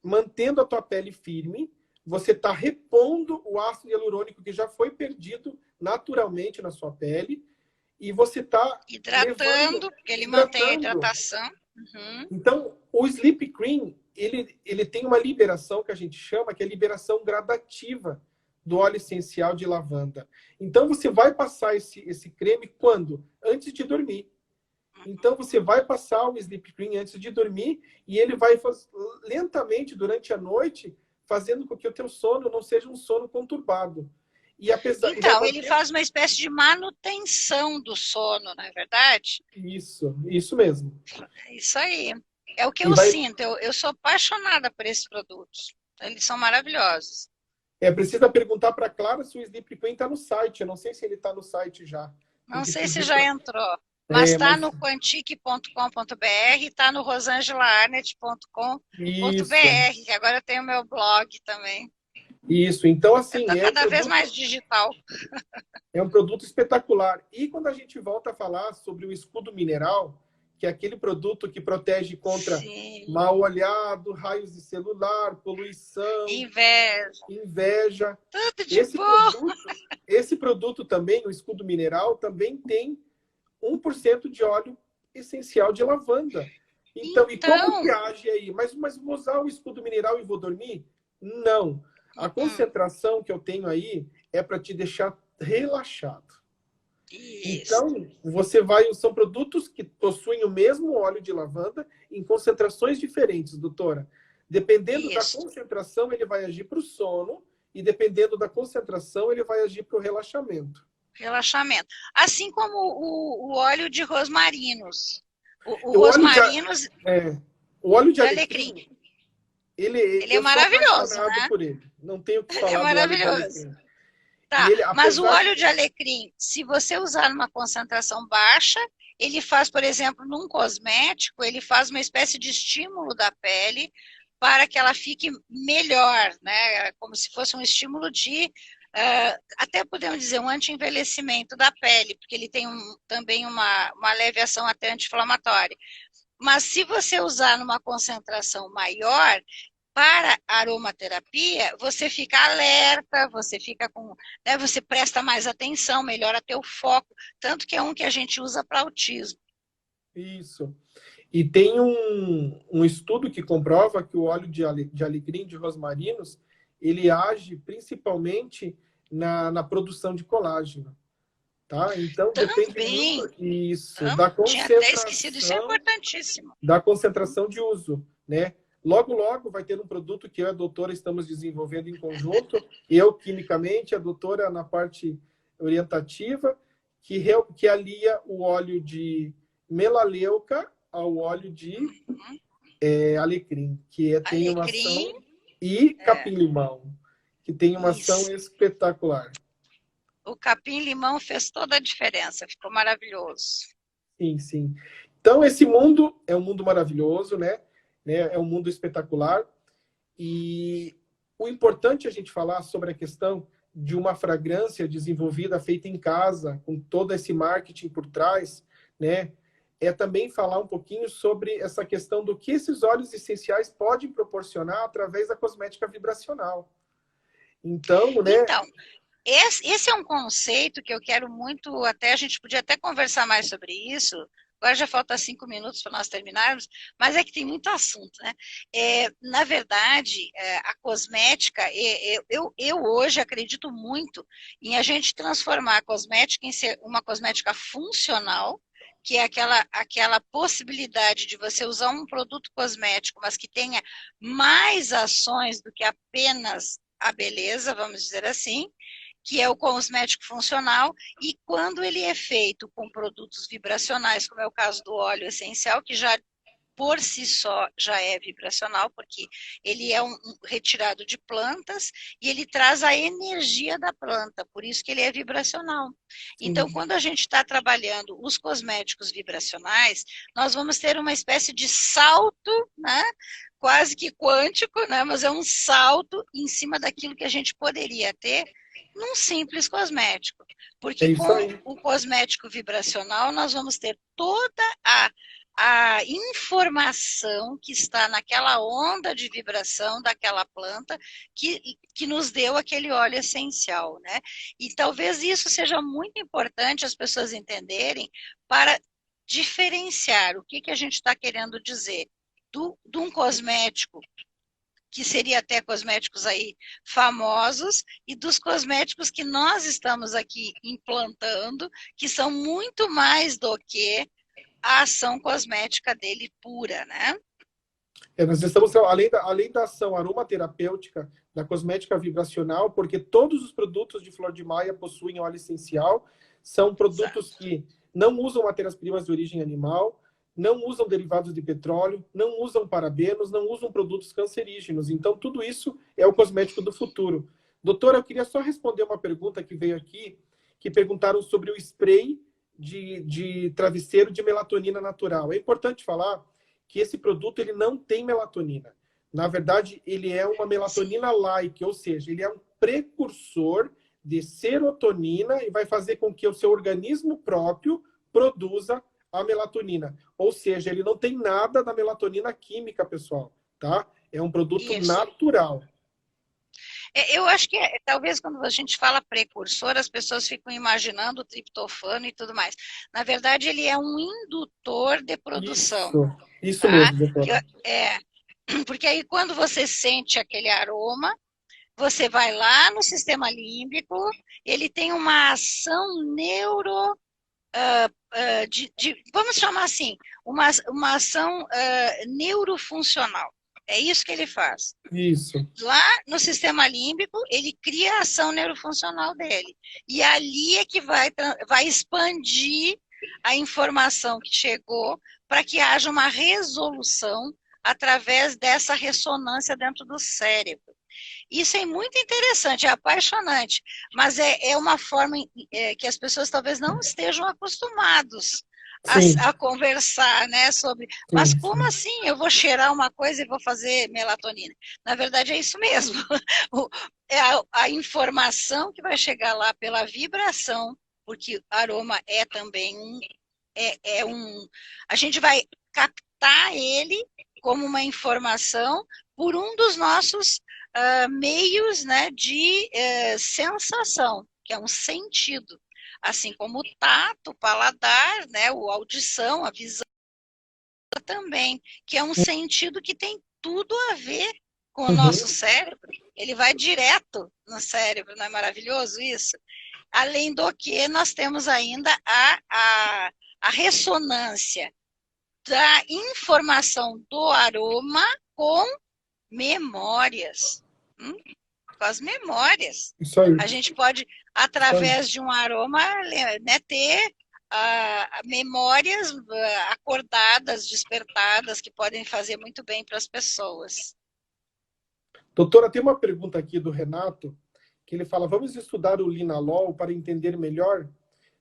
mantendo a tua pele firme, você está repondo o ácido hialurônico que já foi perdido naturalmente na sua pele, e você está hidratando, porque ele mantém a hidratação. Então, o Sleep Cream, ele tem uma liberação que a gente chama, que é a liberação gradativa do óleo essencial de lavanda. Então, você vai passar esse creme quando? Antes de dormir. Então, você vai passar o Sleep Cream antes de dormir e ele vai lentamente, durante a noite, fazendo com que o teu sono não seja um sono conturbado. E então, ele faz uma espécie de manutenção do sono, não é verdade? Isso mesmo. Isso aí. É o que eu sinto. Eu sou apaixonada por esses produtos. Eles são maravilhosos. Precisa perguntar para a Clara se o Sleep Cream está no site. Eu não sei se ele está no site já. Não sei se já entrou. Mas está no quantique.com.br, está no rosangelaarnet.com.br. Agora eu tenho meu blog também. Isso, então assim... Está cada vez mais digital. É um produto espetacular. E quando a gente volta a falar sobre o escudo mineral, que é aquele produto que protege contra mal olhado, raios de celular, poluição, inveja. Tudo de bom. Esse produto também, o escudo mineral, também tem 1% de óleo essencial de lavanda. Então, e como que age aí? Mas vou usar o escudo mineral e vou dormir? Não. A concentração que eu tenho aí é para te deixar relaxado. Então, são produtos que possuem o mesmo óleo de lavanda em concentrações diferentes, doutora. Dependendo da concentração, ele vai agir para o sono e dependendo da concentração, ele vai agir para o relaxamento. Assim como o óleo de rosmarinos. O rosmarinos... O óleo de alecrim. Ele é maravilhoso, né? Por ele. Não tenho o que falar. Ele é maravilhoso. Tá, mas o óleo de alecrim, se você usar numa concentração baixa, ele faz, por exemplo, num cosmético, ele faz uma espécie de estímulo da pele para que ela fique melhor, né? Como se fosse um estímulo de, até podemos dizer, um anti-envelhecimento da pele, porque ele tem também uma leve ação até anti-inflamatória. Mas se você usar numa concentração maior, para aromaterapia, você fica alerta, você fica com, né, você presta mais atenção, melhora teu foco, tanto que é um que a gente usa para autismo. Isso. E tem um estudo que comprova que o óleo de alecrim, de rosmarinos, ele age principalmente na produção de colágeno, tá? Então, depende Também, muito isso, tinha até esquecido, isso é importantíssimo. da concentração de uso, né? Logo, logo vai ter um produto que eu e a doutora estamos desenvolvendo em conjunto, eu quimicamente, a doutora na parte orientativa, que alia o óleo de melaleuca ao óleo de alecrim, tem uma Alecrim, ação, e capim-limão, que tem uma ação isso. espetacular. O capim-limão fez toda a diferença, ficou maravilhoso. Sim, sim. Então, esse mundo é um mundo maravilhoso, né? É um mundo espetacular. E o importante é a gente falar sobre a questão de uma fragrância desenvolvida, feita em casa, com todo esse marketing por trás, né? É também falar um pouquinho sobre essa questão do que esses óleos essenciais podem proporcionar através da cosmética vibracional. Então, né? Então, esse é um conceito que eu quero muito, até a gente podia até conversar mais sobre isso. Agora já falta 5 minutos para nós terminarmos, mas é que tem muito assunto, né? Na verdade, a cosmética, eu hoje acredito muito em a gente transformar a cosmética em ser uma cosmética funcional, que é aquela possibilidade de você usar um produto cosmético, mas que tenha mais ações do que apenas a beleza, vamos dizer assim, que é o cosmético funcional, e quando ele é feito com produtos vibracionais, como é o caso do óleo essencial, que já por si só já é vibracional, porque ele é retirado de plantas e ele traz a energia da planta, por isso que ele é vibracional. Então, quando a gente está trabalhando os cosméticos vibracionais, nós vamos ter uma espécie de salto, né? Quase que quântico, né? Mas é um salto em cima daquilo que a gente poderia ter num simples cosmético. Porque com o cosmético vibracional, nós vamos ter toda a informação que está naquela onda de vibração daquela planta que nos deu aquele óleo essencial, né? E talvez isso seja muito importante as pessoas entenderem para diferenciar o que a gente está querendo dizer de um cosmético que seria até cosméticos aí famosos, e dos cosméticos que nós estamos aqui implantando, que são muito mais do que a ação cosmética dele pura, né? Nós estamos, além da ação aromaterapêutica, da cosmética vibracional, porque todos os produtos de Flor de Maia possuem óleo essencial, são produtos que não usam matérias-primas de origem animal, não usam derivados de petróleo, não usam parabenos, não usam produtos cancerígenos. Então, tudo isso é o cosmético do futuro. Doutora, eu queria só responder uma pergunta que veio aqui, que perguntaram sobre o spray de travesseiro de melatonina natural. É importante falar que esse produto ele não tem melatonina. Na verdade, ele é uma melatonina-like, ou seja, ele é um precursor de serotonina e vai fazer com que o seu organismo próprio produza a melatonina. Ou seja, ele não tem nada da melatonina química, pessoal, tá? É um produto natural. Eu acho que talvez quando a gente fala precursor, as pessoas ficam imaginando o triptofano e tudo mais. Na verdade, ele é um indutor de produção. Isso tá? mesmo, doutora. Porque aí quando você sente aquele aroma, você vai lá no sistema límbico, ele tem uma ação vamos chamar assim, uma ação neurofuncional. É isso que ele faz. Isso. Lá no sistema límbico, ele cria a ação neurofuncional dele. E ali é que vai expandir a informação que chegou para que haja uma resolução através dessa ressonância dentro do cérebro. Isso é muito interessante, é apaixonante, mas é uma forma que as pessoas talvez não estejam acostumados Sim, a conversar, né, sobre, mas sim, como sim. assim eu vou cheirar uma coisa e vou fazer melatonina? Na verdade é isso mesmo, é a informação que vai chegar lá pela vibração, porque aroma é também a gente vai captar ele como uma informação por um dos nossos meios, né, de sensação, que é um sentido, assim como o tato, o paladar, né, a audição, a visão também, que é um sentido que tem tudo a ver com o nosso Uhum, cérebro. Ele vai direto no cérebro, não é maravilhoso isso? Além do que, nós temos ainda a ressonância da informação do aroma com memórias. Com as memórias. isso aí, A gente pode, isso aí. através de um aroma, né, ter memórias acordadas, despertadas, que podem fazer muito bem para as pessoas. Doutora, tem uma pergunta aqui do Renato, que ele fala, vamos estudar o linalol para entender melhor?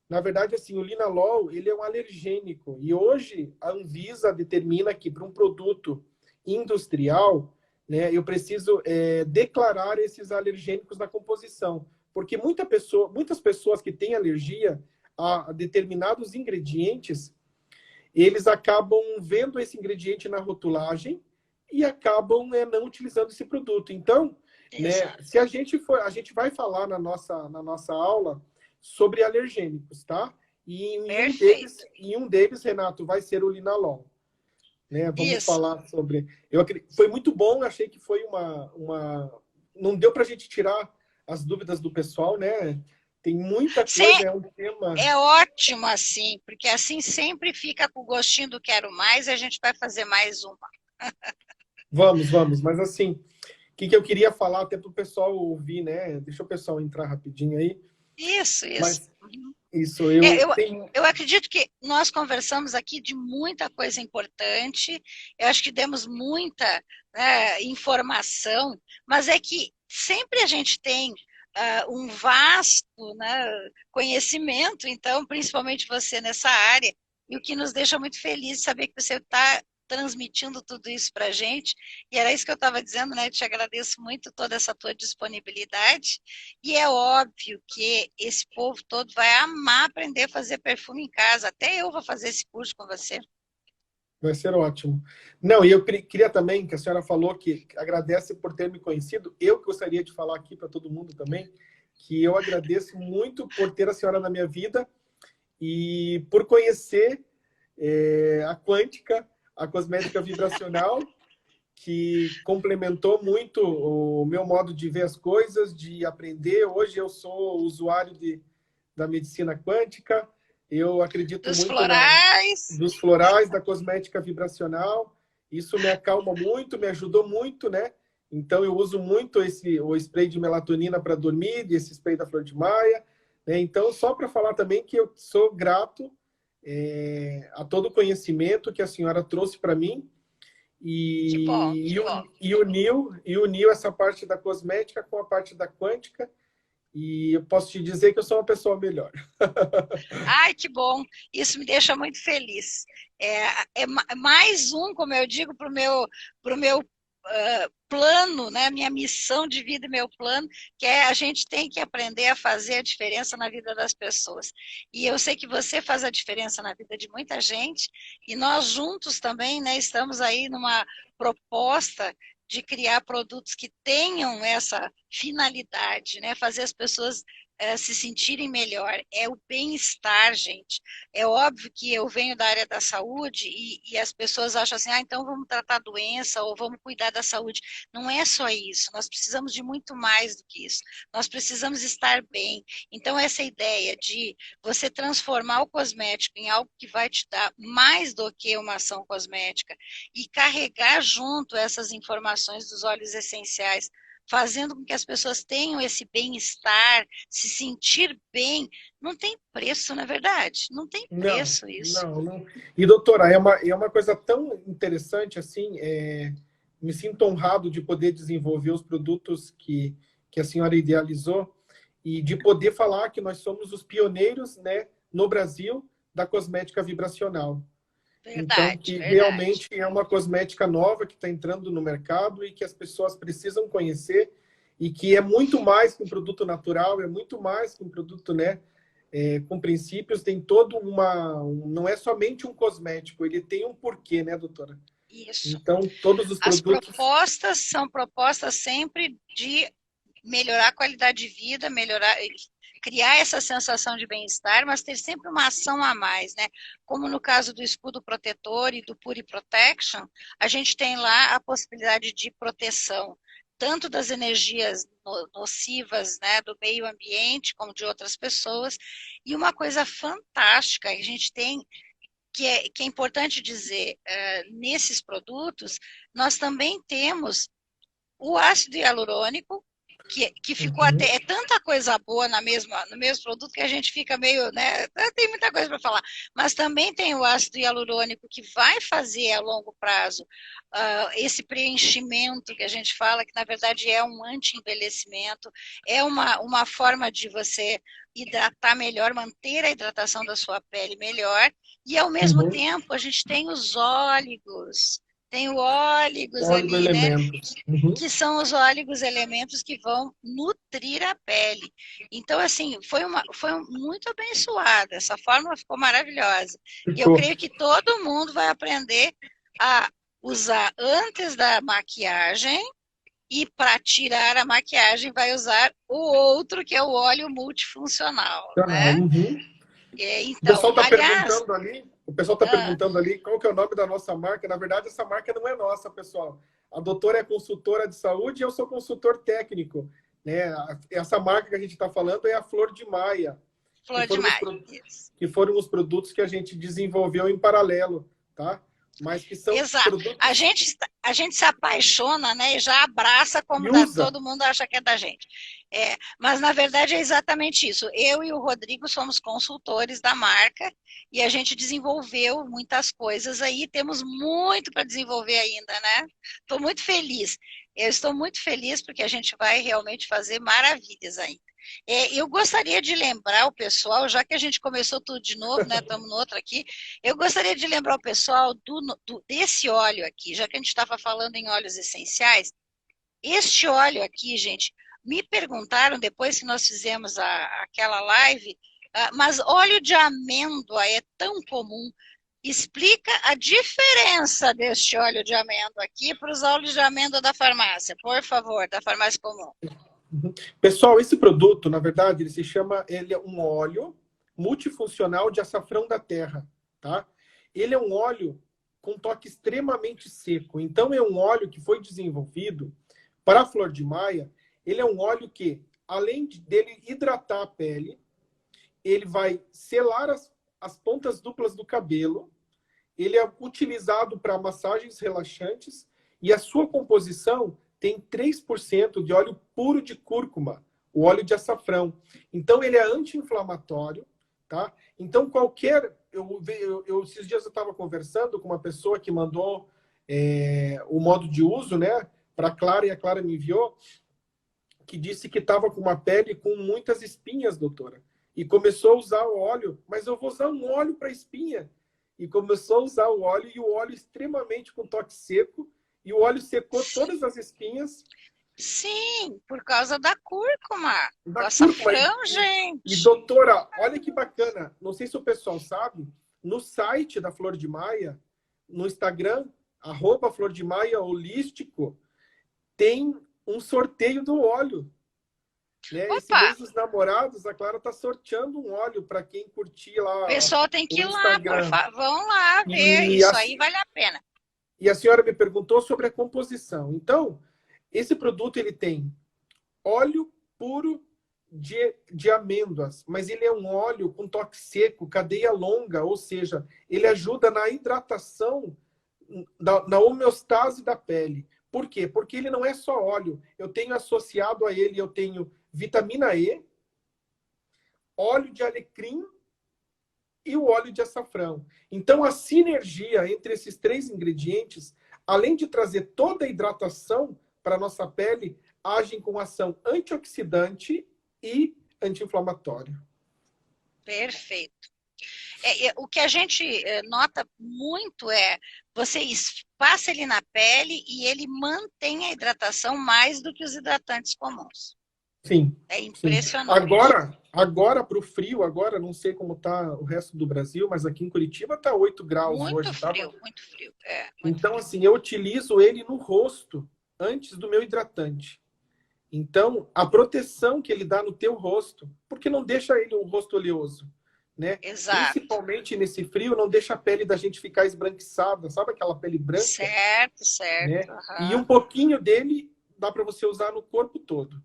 Na verdade, assim, o linalol, ele é um alergênico. E hoje a Anvisa determina que para um produto industrial, né, eu preciso declarar esses alergênicos na composição. Porque muitas pessoas que têm alergia a determinados ingredientes, eles acabam vendo esse ingrediente na rotulagem e acabam não utilizando esse produto. Então, né, Exato. se a gente vai falar na nossa aula sobre alergênicos, tá? Perfeito. E um deles, Renato, vai ser o linalol. Né? Vamos Isso. falar sobre. Foi muito bom, eu achei que foi não deu para a gente tirar as dúvidas do pessoal, né? Tem muita coisa, é um tema. É ótimo assim, porque assim sempre fica com o gostinho do quero mais e a gente vai fazer mais uma. Vamos, mas assim, que eu queria falar até para o pessoal ouvir, né? Deixa o pessoal entrar rapidinho aí. Isso. Mas isso, eu Eu, tenho. eu acredito que nós conversamos aqui de muita coisa importante, eu acho que demos muita, né, informação, mas é que sempre a gente tem um vasto, né, conhecimento, então, principalmente você nessa área, e o que nos deixa muito felizes saber que você está transmitindo tudo isso para a gente, e era isso que eu estava dizendo, né? Eu te agradeço muito toda essa tua disponibilidade, e é óbvio que esse povo todo vai amar aprender a fazer perfume em casa. Até eu vou fazer esse curso com você. Vai ser ótimo. Não, e eu queria também, que a senhora falou que agradece por ter me conhecido. Eu gostaria de falar aqui para todo mundo também, que eu agradeço muito por ter a senhora na minha vida e por conhecer a Quântica, a cosmética vibracional, que complementou muito o meu modo de ver as coisas, de aprender. Hoje eu sou usuário da medicina quântica, eu acredito Dos muito florais. dos florais, da cosmética vibracional. Isso me acalma muito, me ajudou muito, né? Então eu uso muito o spray de melatonina para dormir, esse spray da Flor de Maia. Né? Então, só para falar também que eu sou grato a todo o conhecimento que a senhora trouxe para mim Que bom, que bom. e uniu essa parte da cosmética com a parte da quântica. E eu posso te dizer que eu sou uma pessoa melhor. Ai, que bom. Isso me deixa muito feliz. Mais um, como eu digo, pro meu plano, né? Minha missão de vida e meu plano, que é a gente tem que aprender a fazer a diferença na vida das pessoas. E eu sei que você faz a diferença na vida de muita gente, e nós juntos também, né, estamos aí numa proposta de criar produtos que tenham essa finalidade, né? Fazer as pessoas se sentirem melhor, é o bem-estar, gente. É óbvio que eu venho da área da saúde e as pessoas acham assim, então vamos tratar a doença ou vamos cuidar da saúde. Não é só isso, nós precisamos de muito mais do que isso. Nós precisamos estar bem. Então, essa ideia de você transformar o cosmético em algo que vai te dar mais do que uma ação cosmética e carregar junto essas informações dos óleos essenciais, fazendo com que as pessoas tenham esse bem-estar, se sentir bem, não tem preço, na verdade. Não tem Não, preço isso. não. E, doutora, é uma coisa tão interessante assim, me sinto honrado de poder desenvolver os produtos que a senhora idealizou e de poder falar que nós somos os pioneiros, né, no Brasil, da cosmética vibracional. Então, Verdade, que verdade. realmente é uma cosmética nova que está entrando no mercado e que as pessoas precisam conhecer e que é muito mais que um produto natural, é muito mais que um produto, né, com princípios, tem todo não é somente um cosmético, ele tem um porquê, né, doutora? Isso. Então, todos os As produtos... propostas são propostas sempre de melhorar a qualidade de vida, melhorar, criar essa sensação de bem-estar, mas ter sempre uma ação a mais, né? Como no caso do escudo protetor e do Puri Protection, a gente tem lá a possibilidade de proteção, tanto das energias nocivas, né, do meio ambiente, como de outras pessoas, e uma coisa fantástica, a gente tem que é importante dizer, nesses produtos, nós também temos o ácido hialurônico, que ficou Uhum, até, é tanta coisa boa no mesmo produto que a gente fica meio, né, tem muita coisa para falar, mas também tem o ácido hialurônico que vai fazer a longo prazo esse preenchimento que a gente fala, que na verdade é um anti-envelhecimento, é uma forma de você hidratar melhor, manter a hidratação da sua pele melhor, e ao mesmo uhum. tempo a gente tem os óleos, tem o óleos ali, né? Oligoelementos. Uhum. Que são os óleos elementos que vão nutrir a pele. Então, assim, muito abençoada, essa fórmula ficou maravilhosa. E eu Ficou. creio que todo mundo vai aprender a usar antes da maquiagem e para tirar a maquiagem vai usar o outro, que é o óleo multifuncional, né? Uhum. O Então, pessoal está aliás, perguntando ali, o pessoal está ah, perguntando ali qual que é o nome da nossa marca. Na verdade, essa marca não é nossa, pessoal. A doutora é consultora de saúde e eu sou consultor técnico. Né? Essa marca que a gente está falando é a Flor de Maia, que flor de foram, os, maio, isso. que foram os produtos que a gente desenvolveu em paralelo, tá? Mas que são Exato. produtos A gente se apaixona, né, e já abraça como e da, usa. todo mundo acha que é da gente. Mas, na verdade, é exatamente isso. Eu e o Rodrigo somos consultores da marca e a gente desenvolveu muitas coisas aí. Temos muito para desenvolver ainda, né? Estou muito feliz. Eu estou muito feliz porque a gente vai realmente fazer maravilhas ainda. Eu gostaria de lembrar o pessoal, já que a gente começou tudo de novo, né? Estamos no outro aqui. Eu gostaria de lembrar o pessoal desse óleo aqui, já que a gente estava falando em óleos essenciais. Este óleo aqui, gente, me perguntaram depois que nós fizemos aquela live, mas óleo de amêndoa é tão comum. Explica a diferença deste óleo de amêndoa aqui para os óleos de amêndoa da farmácia, por favor, da farmácia comum. Uhum. Pessoal, esse produto, na verdade, ele é um óleo multifuncional de açafrão da terra, tá? Ele é um óleo com toque extremamente seco. Então, é um óleo que foi desenvolvido para a flor de maia. Ele é um óleo que, além dele hidratar a pele, ele vai selar as pontas duplas do cabelo. Ele é utilizado para massagens relaxantes e a sua composição tem 3% de óleo puro de cúrcuma, o óleo de açafrão. Então, ele é anti-inflamatório, tá? Então, esses dias eu estava conversando com uma pessoa que mandou o modo de uso, né, para a Clara, e a Clara me enviou, que disse que estava com uma pele com muitas espinhas, doutora. E começou a usar o óleo, mas eu vou usar um óleo para espinha. E começou a usar o óleo, e o óleo extremamente com toque seco, e o óleo secou Sim, todas as espinhas sim, por causa da cúrcuma, do da cúrcuma. açafrão, E, gente. doutora, olha que bacana, não sei se o pessoal sabe, no site da Flor de Maia, no Instagram, @Flor de Maia Holístico, tem um sorteio do óleo. Né? Esse Opa, mês dos namorados, a Clara está sorteando um óleo para quem curtir o lá pessoal tem que o ir lá, por Instagram. favor, vão lá ver, E a, isso aí vale a pena. e a senhora me perguntou sobre a composição. Então, esse produto ele tem óleo puro de amêndoas, mas ele é um óleo com toque seco, cadeia longa, ou seja, ele ajuda na hidratação, na homeostase da pele. Por quê? Porque ele não é só óleo. Eu tenho associado a ele, eu tenho vitamina E, óleo de alecrim e o óleo de açafrão. Então, a sinergia entre esses três ingredientes, além de trazer toda a hidratação para a nossa pele, agem com ação antioxidante e anti-inflamatória. Perfeito. O que a gente nota muito é você passa ele na pele e ele mantém a hidratação mais do que os hidratantes comuns. Sim. É Sim. impressionante. Agora para o frio, agora não sei como está o resto do Brasil, mas aqui em Curitiba está 8 graus Muito hoje. frio, muito frio. Muito então, frio. assim, eu utilizo ele no rosto antes do meu hidratante. Então, a proteção que ele dá no teu rosto, porque não deixa ele um rosto oleoso, né? Exato. Principalmente nesse frio, não deixa a pele da gente ficar esbranquiçada, sabe aquela pele branca? Certo, certo. Né? Uhum. E um pouquinho dele dá para você usar no corpo todo.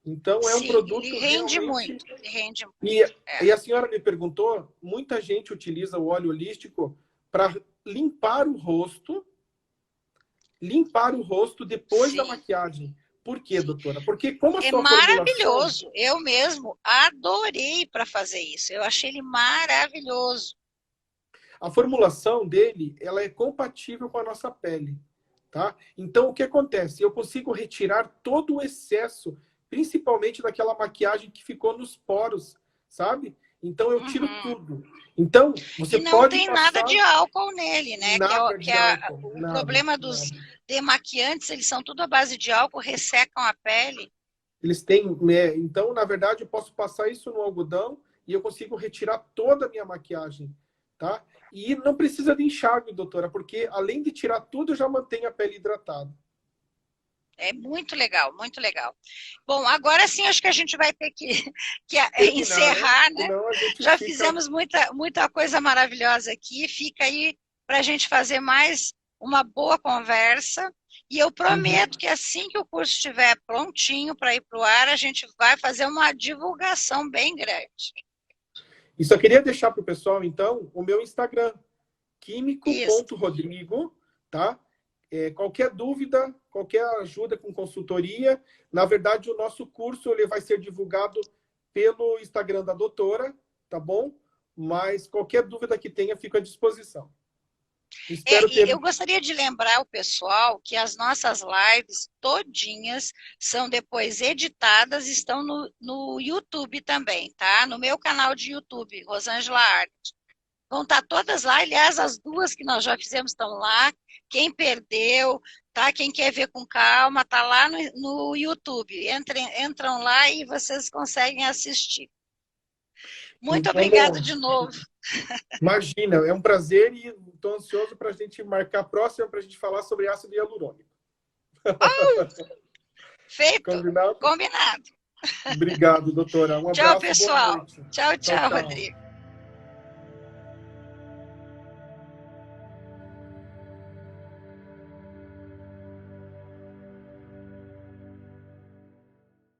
Então, é um produto ele rende realmente... muito. Ele rende muito. E a senhora me perguntou, muita gente utiliza o óleo holístico para limpar o rosto depois da maquiagem. Por quê, doutora? Porque como a sua maravilhoso. formulação... Eu mesmo adorei para fazer isso. Eu achei ele maravilhoso. A formulação dele, ela é compatível com a nossa pele, tá? Então, o que acontece? Eu consigo retirar todo o excesso, principalmente daquela maquiagem que ficou nos poros, sabe? Então, eu tiro tudo. Então, você não pode tem passar... nada de álcool nele, né? O problema dos demaquiantes, eles são tudo à base de álcool, ressecam a pele. Eles têm... Então, na verdade, eu posso passar isso no algodão e eu consigo retirar toda a minha maquiagem, tá? E não precisa de enxágue, doutora, porque além de tirar tudo, eu já mantenho a pele hidratada. É muito legal, muito legal. Bom, agora sim, acho que a gente vai ter que encerrar, né? Já fizemos muita coisa maravilhosa aqui. Fica aí para a gente fazer mais uma boa conversa. E eu prometo que assim que o curso estiver prontinho para ir para o ar, a gente vai fazer uma divulgação bem grande. E só queria deixar para o pessoal, então, o meu Instagram, químico.rodrigo, tá? Qualquer dúvida, qualquer ajuda com consultoria, na verdade, o nosso curso ele vai ser divulgado pelo Instagram da doutora, tá bom? Mas qualquer dúvida que tenha, fico à disposição. Eu gostaria de lembrar o pessoal que as nossas lives todinhas são depois editadas, estão no YouTube também, tá? No meu canal de YouTube, Rosângela Arte. Vão estar todas lá, aliás, as duas que nós já fizemos estão lá. Quem perdeu, tá? Quem quer ver com calma, tá lá no YouTube. Entram lá e vocês conseguem assistir. Muito obrigada de novo. Imagina, é um prazer e estou ansioso para a gente marcar a próxima para a gente falar sobre ácido hialurônico. Feito. Combinado? Combinado. Obrigado, doutora. Um abraço. Tchau, pessoal. Tchau, Rodrigo.